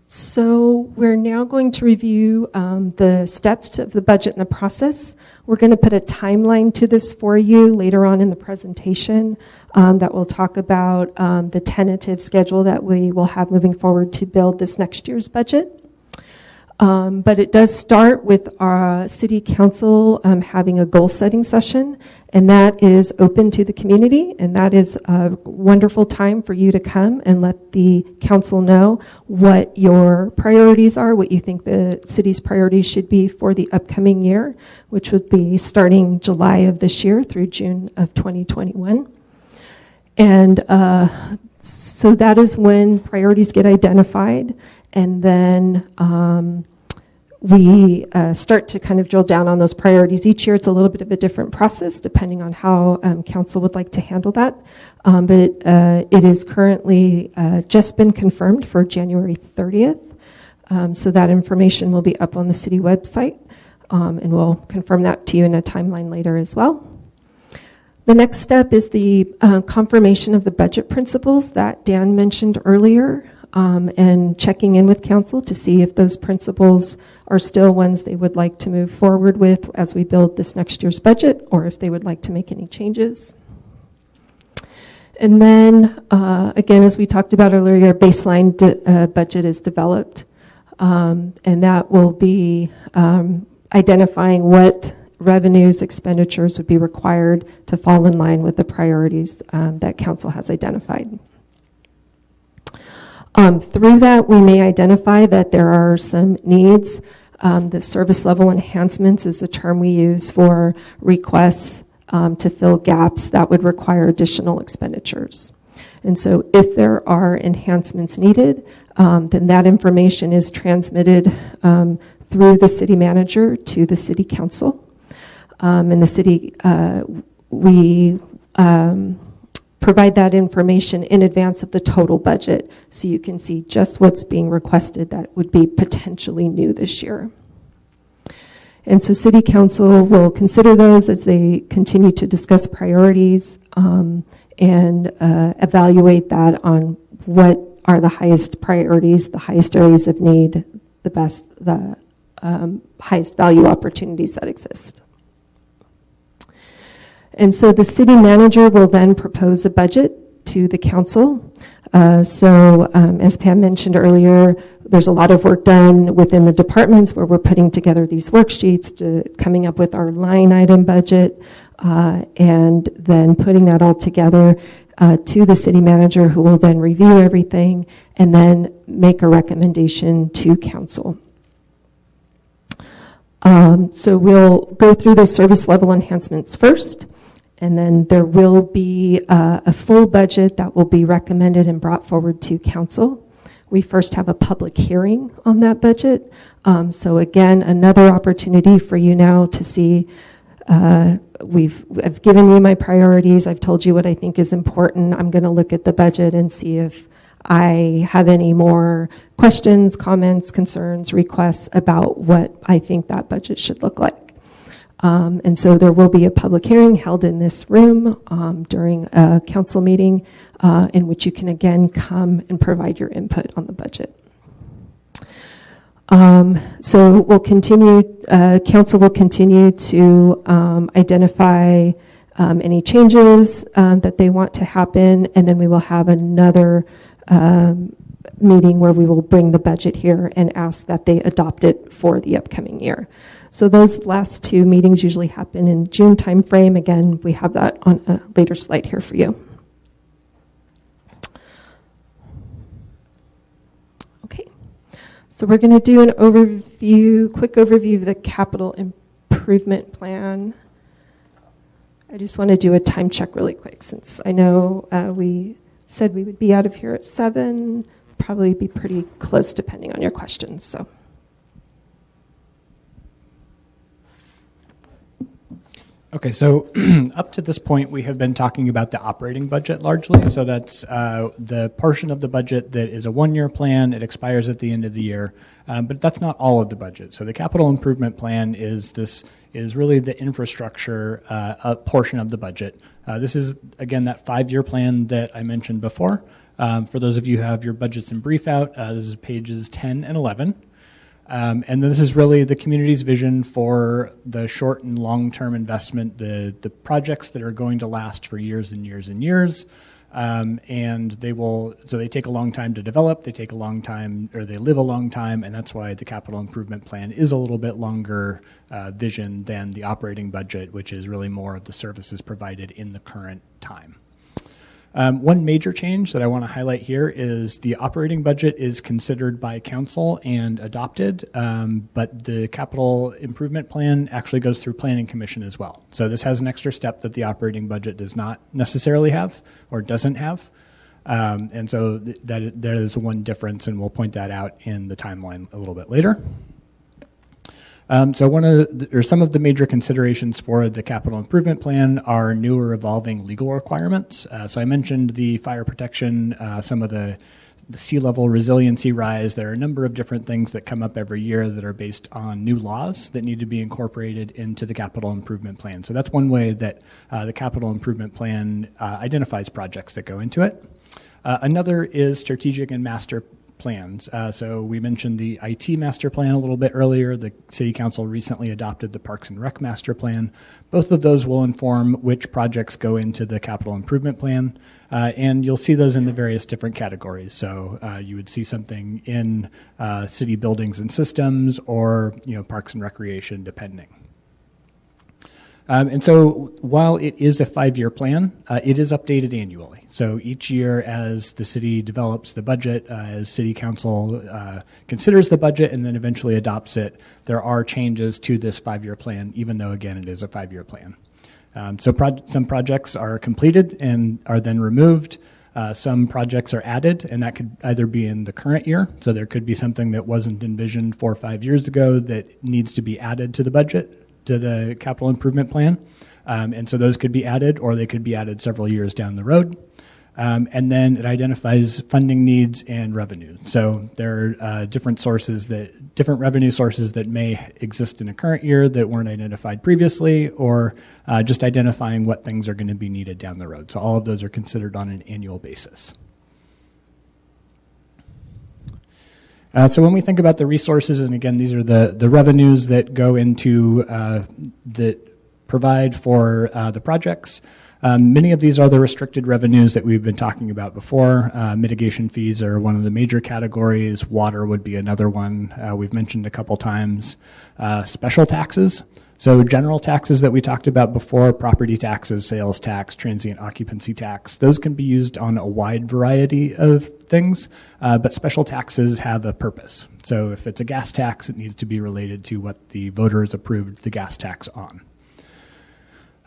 So we're now going to review the steps of the budget and the process. We're going to put a timeline to this for you later on in the presentation that will talk about the tentative schedule that we will have moving forward to build this next year's budget. But it does start with our city council having a goal setting session, and that is open to the community, and that is a wonderful time for you to come and let the council know what your priorities are, what you think the city's priorities should be for the upcoming year, which would be starting July of this year through June of 2021. And so that is when priorities get identified, and then we start to kind of drill down on those priorities. Each year it's a little bit of a different process depending on how council would like to handle that. But it is currently just been confirmed for January 30th. So that information will be up on the city website, and we'll confirm that to you in a timeline later as well. The next step is the confirmation of the budget principles that Dan mentioned earlier, and checking in with council to see if those principles are still ones they would like to move forward with as we build this next year's budget, or if they would like to make any changes. And then, again, as we talked about earlier, your baseline budget is developed, and that will be identifying what revenues, expenditures would be required to fall in line with the priorities that council has identified. Through that, we may identify that there are some needs. The service level enhancements is the term we use for requests to fill gaps that would require additional expenditures. And so if there are enhancements needed, then that information is transmitted through the city manager to the city council. And the city, we provide that information in advance of the total budget so you can see just what's being requested that would be potentially new this year. And so city council will consider those as they continue to discuss priorities and evaluate that on what are the highest priorities, the highest areas of need, the highest value opportunities that exist. And so the city manager will then propose a budget to the council. As Pam mentioned earlier, there's a lot of work done within the departments where we're putting together these worksheets, coming up with our line item budget, and then putting that all together to the city manager, who will then review everything and then make a recommendation to council. So we'll go through the service level enhancements first. And then there will be a full budget that will be recommended and brought forward to council. we first have a public hearing on that budget. So again, another opportunity for you now to see, I've given you my priorities, I've told you what I think is important. I'm going to look at the budget and see if I have any more questions, comments, concerns, requests about what I think that budget should look like. And so there will be a public hearing held in this room during a council meeting in which you can again come and provide your input on the budget. So we'll continue, council will continue to identify any changes that they want to happen, and then we will have another meeting where we will bring the budget here and ask that they adopt it for the upcoming year. So those last two meetings usually happen in June timeframe. Again, we have that on a later slide here for you. Okay, so we're going to do an overview, quick overview of the capital improvement plan. I just want to do a time check really quick since I know we said we would be out of here at 7, probably be pretty close depending on your questions. So.
Okay, so up to this point, we have been talking about the operating budget largely. So that's the portion of the budget that is a one-year plan. It expires at the end of the year, but that's not all of the budget. So the capital improvement plan is really the infrastructure portion of the budget. This is, again, that 5-year plan that I mentioned before. For those of you who have your budgets in brief out, this is pages 10 and 11. And this is really the community's vision for the short and long-term investment, the projects that are going to last for years and years and years. And they take a long time to develop, they take a long time, or they live a long time, and that's why the capital improvement plan is a little bit longer vision than the operating budget, which is really more of the services provided in the current time. One major change that I want to highlight here is the operating budget is considered by council and adopted, but the capital improvement plan actually goes through planning commission as well. So this has an extra step that the operating budget does not necessarily have or doesn't have. And so that is one difference, and we'll point that out in the timeline a little bit later. So some of the major considerations for the capital improvement plan are new or evolving legal requirements. So I mentioned the fire protection, some of the sea level resiliency rise. There are a number of different things that come up every year that are based on new laws that need to be incorporated into the capital improvement plan. So that's one way that the capital improvement plan identifies projects that go into it. Another is strategic and master plans. So we mentioned the IT master plan a little bit earlier. The City Council recently adopted the Parks and Rec master plan. Both of those will inform which projects go into the capital improvement plan, and you'll see those in the various different categories. So you would see something in city buildings and systems, or parks and recreation, depending. And so while it is a 5-year plan, it is updated annually. So each year as the city develops the budget, as City Council considers the budget and then eventually adopts it, there are changes to this 5-year plan, even though, again, it is a 5-year plan. Some projects are completed and are then removed. Some projects are added, and that could either be in the current year, so there could be something that wasn't envisioned 4 or 5 years ago that needs to be added to the budget, to the capital improvement plan. And so those could be added, or they could be added several years down the road. And then it identifies funding needs and revenue. So there are different revenue sources that may exist in a current year that weren't identified previously, or just identifying what things are going to be needed down the road. So all of those are considered on an annual basis. So when we think about the resources, and again, these are the revenues that go into, that provide for the projects. Many of these are the restricted revenues that we've been talking about before. Mitigation fees are one of the major categories. Water would be another one we've mentioned a couple times. Special taxes. So general taxes that we talked about before, property taxes, sales tax, transient occupancy tax, those can be used on a wide variety of things, but special taxes have a purpose. So if it's a gas tax, it needs to be related to what the voters approved the gas tax on.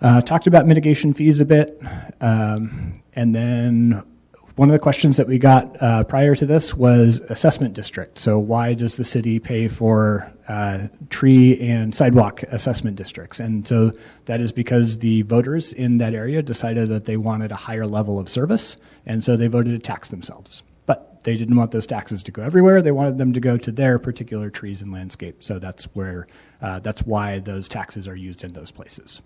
Talked about mitigation fees a bit, and then one of the questions that we got prior to this was assessment district. So why does the city pay for tree and sidewalk assessment districts? And so that is because the voters in that area decided that they wanted a higher level of service, and so they voted to tax themselves. But they didn't want those taxes to go everywhere. They wanted them to go to their particular trees and landscape. So that's why those taxes are used in those places.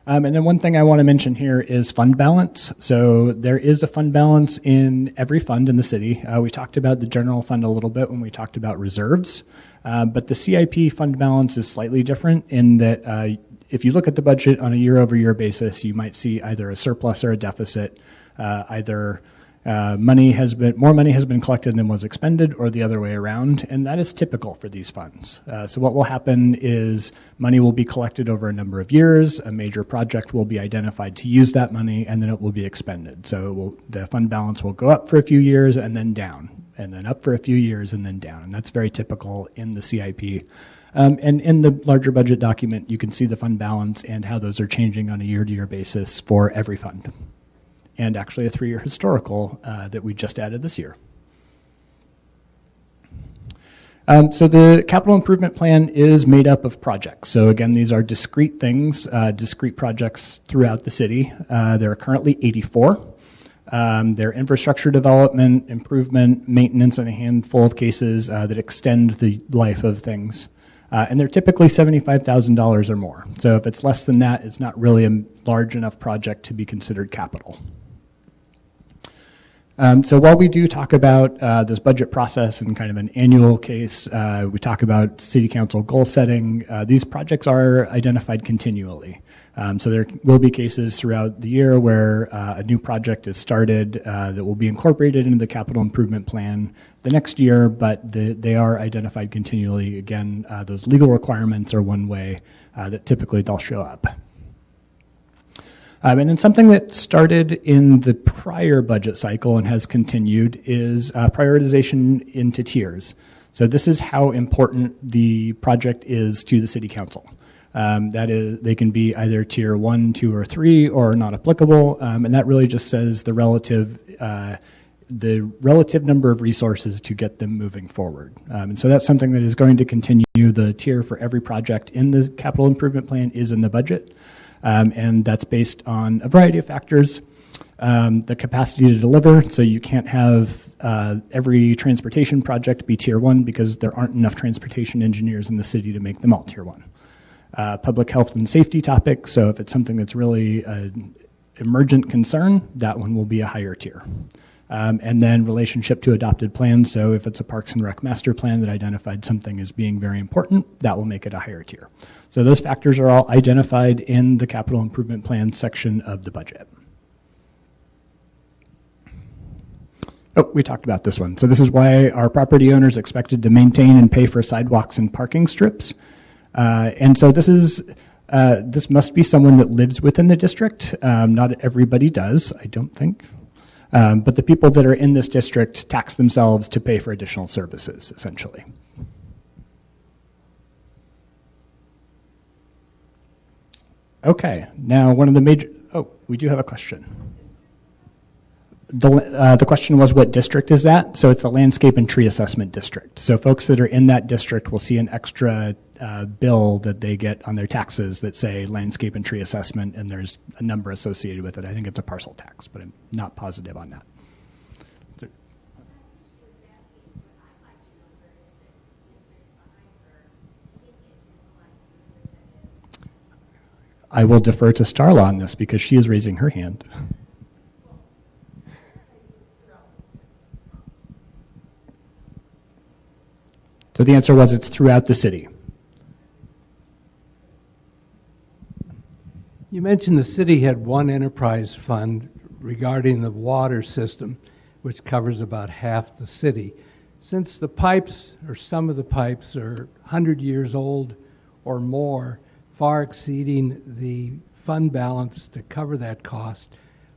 And then one thing I want to mention here is fund balance. So there is a fund balance in every fund in the city. We talked about the general fund a little bit when we talked about reserves, but the CIP fund balance is slightly different in that if you look at the budget on a year-over-year basis, you might see either a surplus or a deficit, either more money has been collected than was expended, or the other way around, and that is typical for these funds. So what will happen is money will be collected over a number of years, a major project will be identified to use that money, and then it will be expended. So the fund balance will go up for a few years and then down, and then up for a few years and then down, and that's very typical in the CIP. And in the larger budget document, you can see the fund balance and how those are changing on a year-to-year basis for every fund. And actually a 3-year historical that we just added this year. So the capital improvement plan is made up of projects. So again, these are discrete things, discrete projects throughout the city. There are currently 84. They're infrastructure development, improvement, maintenance, and a handful of cases that extend the life of things. And they're typically $75,000 or more. So if it's less than that, it's not really a large enough project to be considered capital. So while we do talk about this budget process and kind of an annual case, we talk about city council goal setting, these projects are identified continually. So there will be cases throughout the year where a new project is started that will be incorporated into the capital improvement plan the next year, but they are identified continually. Again, those legal requirements are one way that typically they'll show up. And then something that started in the prior budget cycle and has continued is prioritization into tiers. So this is how important the project is to the city council. That is, they can be either tier 1, 2, or 3, or not applicable, and that really just says the relative number of resources to get them moving forward. And so that's something that is going to continue. The tier for every project in the capital improvement plan is in the budget. And that's based on a variety of factors. The capacity to deliver, so you can't have every transportation project be tier 1 because there aren't enough transportation engineers in the city to make them all tier 1. Public health and safety topic, so if it's something that's really an emergent concern, that one will be a higher tier. And then relationship to adopted plans, so if it's a Parks and Rec master plan that identified something as being very important, that will make it a higher tier. So those factors are all identified in the capital improvement plan section of the budget. Oh, we talked about this one. So this is why our property owners expected to maintain and pay for sidewalks and parking strips. And so this must be someone that lives within the district. Not everybody does, I don't think. But the people that are in this district tax themselves to pay for additional services, essentially. Okay, now one of the major, we do have a question. The question was, what district is that? So it's the Landscape and Tree Assessment District. So folks that are in that district will see an extra bill that they get on their taxes that say Landscape and Tree Assessment, and there's a number associated with it. I think it's a parcel tax, but I'm not positive on that. I will defer to Starla on this because she is raising her hand. So the answer was it's throughout the city.
You mentioned the city had one enterprise fund regarding the water system, which covers about half the city. Since the pipes, or some of the pipes, are 100 years old or more, far exceeding the fund balance to cover that cost,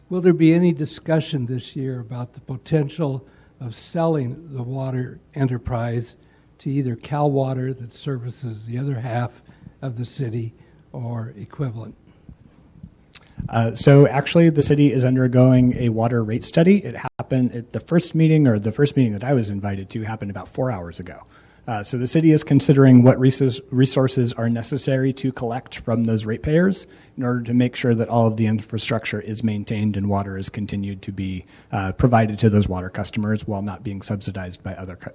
will there be any discussion this year about the potential of selling the water enterprise to either Cal Water that services the other half of the city or equivalent?
So actually, the city is undergoing a water rate study. It happened at the first meeting that I was invited to happened about 4 hours ago. So the city is considering what resources are necessary to collect from those ratepayers in order to make sure that all of the infrastructure is maintained and water is continued to be provided to those water customers while not being subsidized by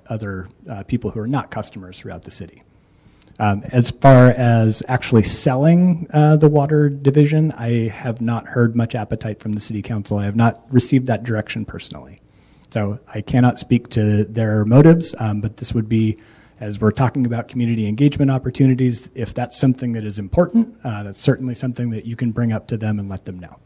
other people who are not customers throughout the city. As far as actually selling the water division, I have not heard much appetite from the city council. I have not received that direction personally. So I cannot speak to their motives, but this would be, as we're talking about community engagement opportunities, if that's something that is important, that's certainly something that you can bring up to them and let them know.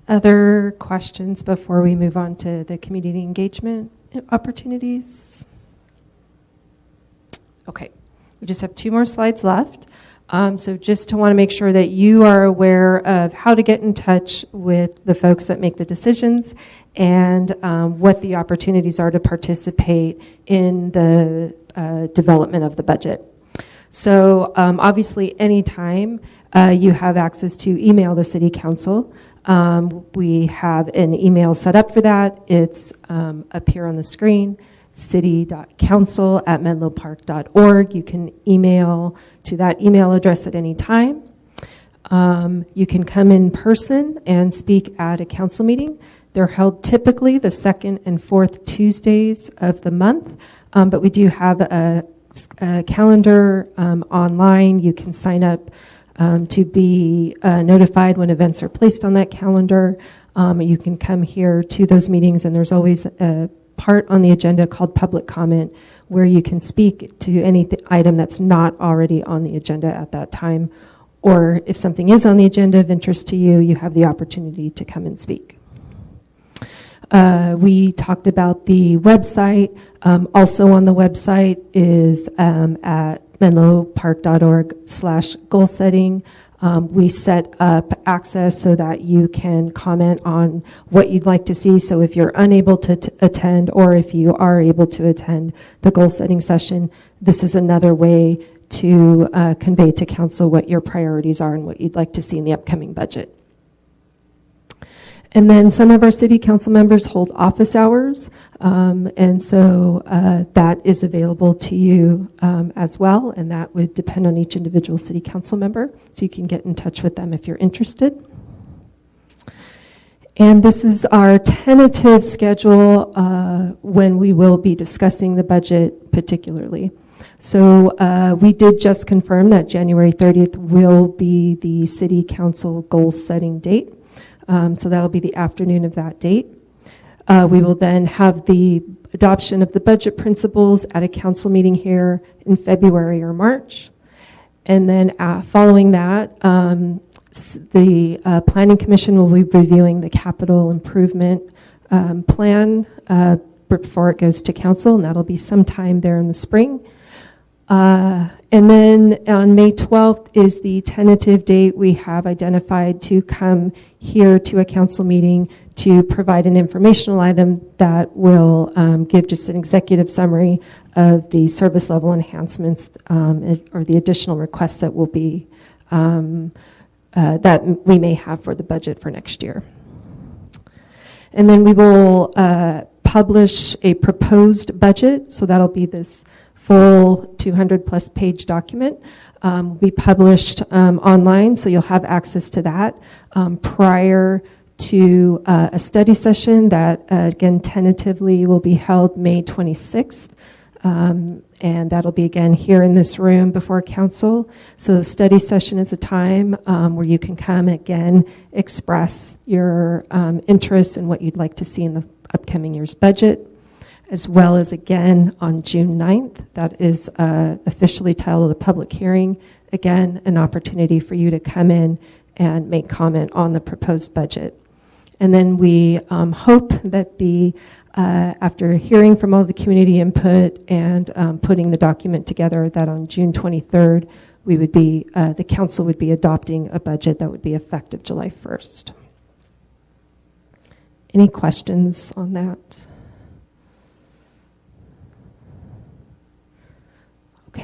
Other questions before we move on to the community engagement opportunities? Okay, we just have 2 more slides left. So just to want to make sure that you are aware of how to get in touch with the folks that make the decisions and what the opportunities are to participate in the development of the budget. So obviously anytime you have access to email the city council, we have an email set up for that. It's up here on the screen, city.council@menlopark.org. You can email to that email address at any time. You can come in person and speak at a council meeting. They're held typically the 2nd and 4th Tuesdays of the month, but we do have a calendar online. You can sign up to be notified when events are placed on that calendar. You can come here to those meetings, and there's always a part on the agenda called public comment where you can speak to any item that's not already on the agenda at that time. Or if something is on the agenda of interest to you, you have the opportunity to come and speak. We talked about the website. Also on the website is at menlopark.org/goal setting. We set up access so that you can comment on what you'd like to see. So if you're unable to attend, or if you are able to attend the goal setting session, this is another way to convey to council what your priorities are and what you'd like to see in the upcoming budget. And then some of our city council members hold office hours, and so that is available to you as well, and that would depend on each individual city council member, so you can get in touch with them if you're interested. And this is our tentative schedule when we will be discussing the budget particularly. So we did just confirm that January 30th will be the city council goal setting date. So that'll be the afternoon of that date. We will then have the adoption of the budget principles at a council meeting here in February or March. And then following that, the Planning Commission will be reviewing the capital improvement plan before it goes to council, and that'll be sometime there in the spring. And then on May 12th is the tentative date we have identified to come here to a council meeting to provide an informational item that will give just an executive summary of the service level enhancements or the additional requests that will be that we may have for the budget for next year. And then we will publish a proposed budget, so that'll be this full 200 plus page document will be published online, so you'll have access to that prior to a study session that again tentatively will be held May 26th, and that'll be again here in this room before council. So study session is a time where you can come again express your interests and what you'd like to see in the upcoming year's budget, as well as again on June 9th. That is officially titled a public hearing. Again, an opportunity for you to come in and make comment on the proposed budget. And then we hope that after hearing from all the community input and putting the document together, that on June 23rd, the council would be adopting a budget that would be effective July 1st. Any questions on that?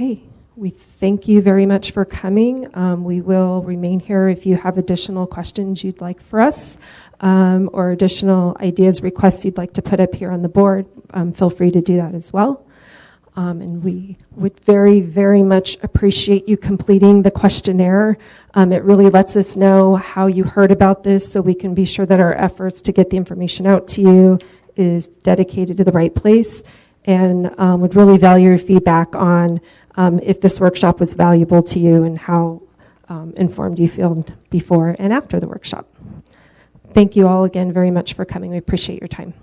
Okay. We thank you very much for coming. We will remain here if you have additional questions you'd like for us or additional ideas, requests you'd like to put up here on the board. Feel free to do that as well. And we would very, very much appreciate you completing the questionnaire. It really lets us know how you heard about this so we can be sure that our efforts to get the information out to you is dedicated to the right place, and would really value your feedback on if this workshop was valuable to you and how informed you feel before and after the workshop. Thank you all again very much for coming. We appreciate your time.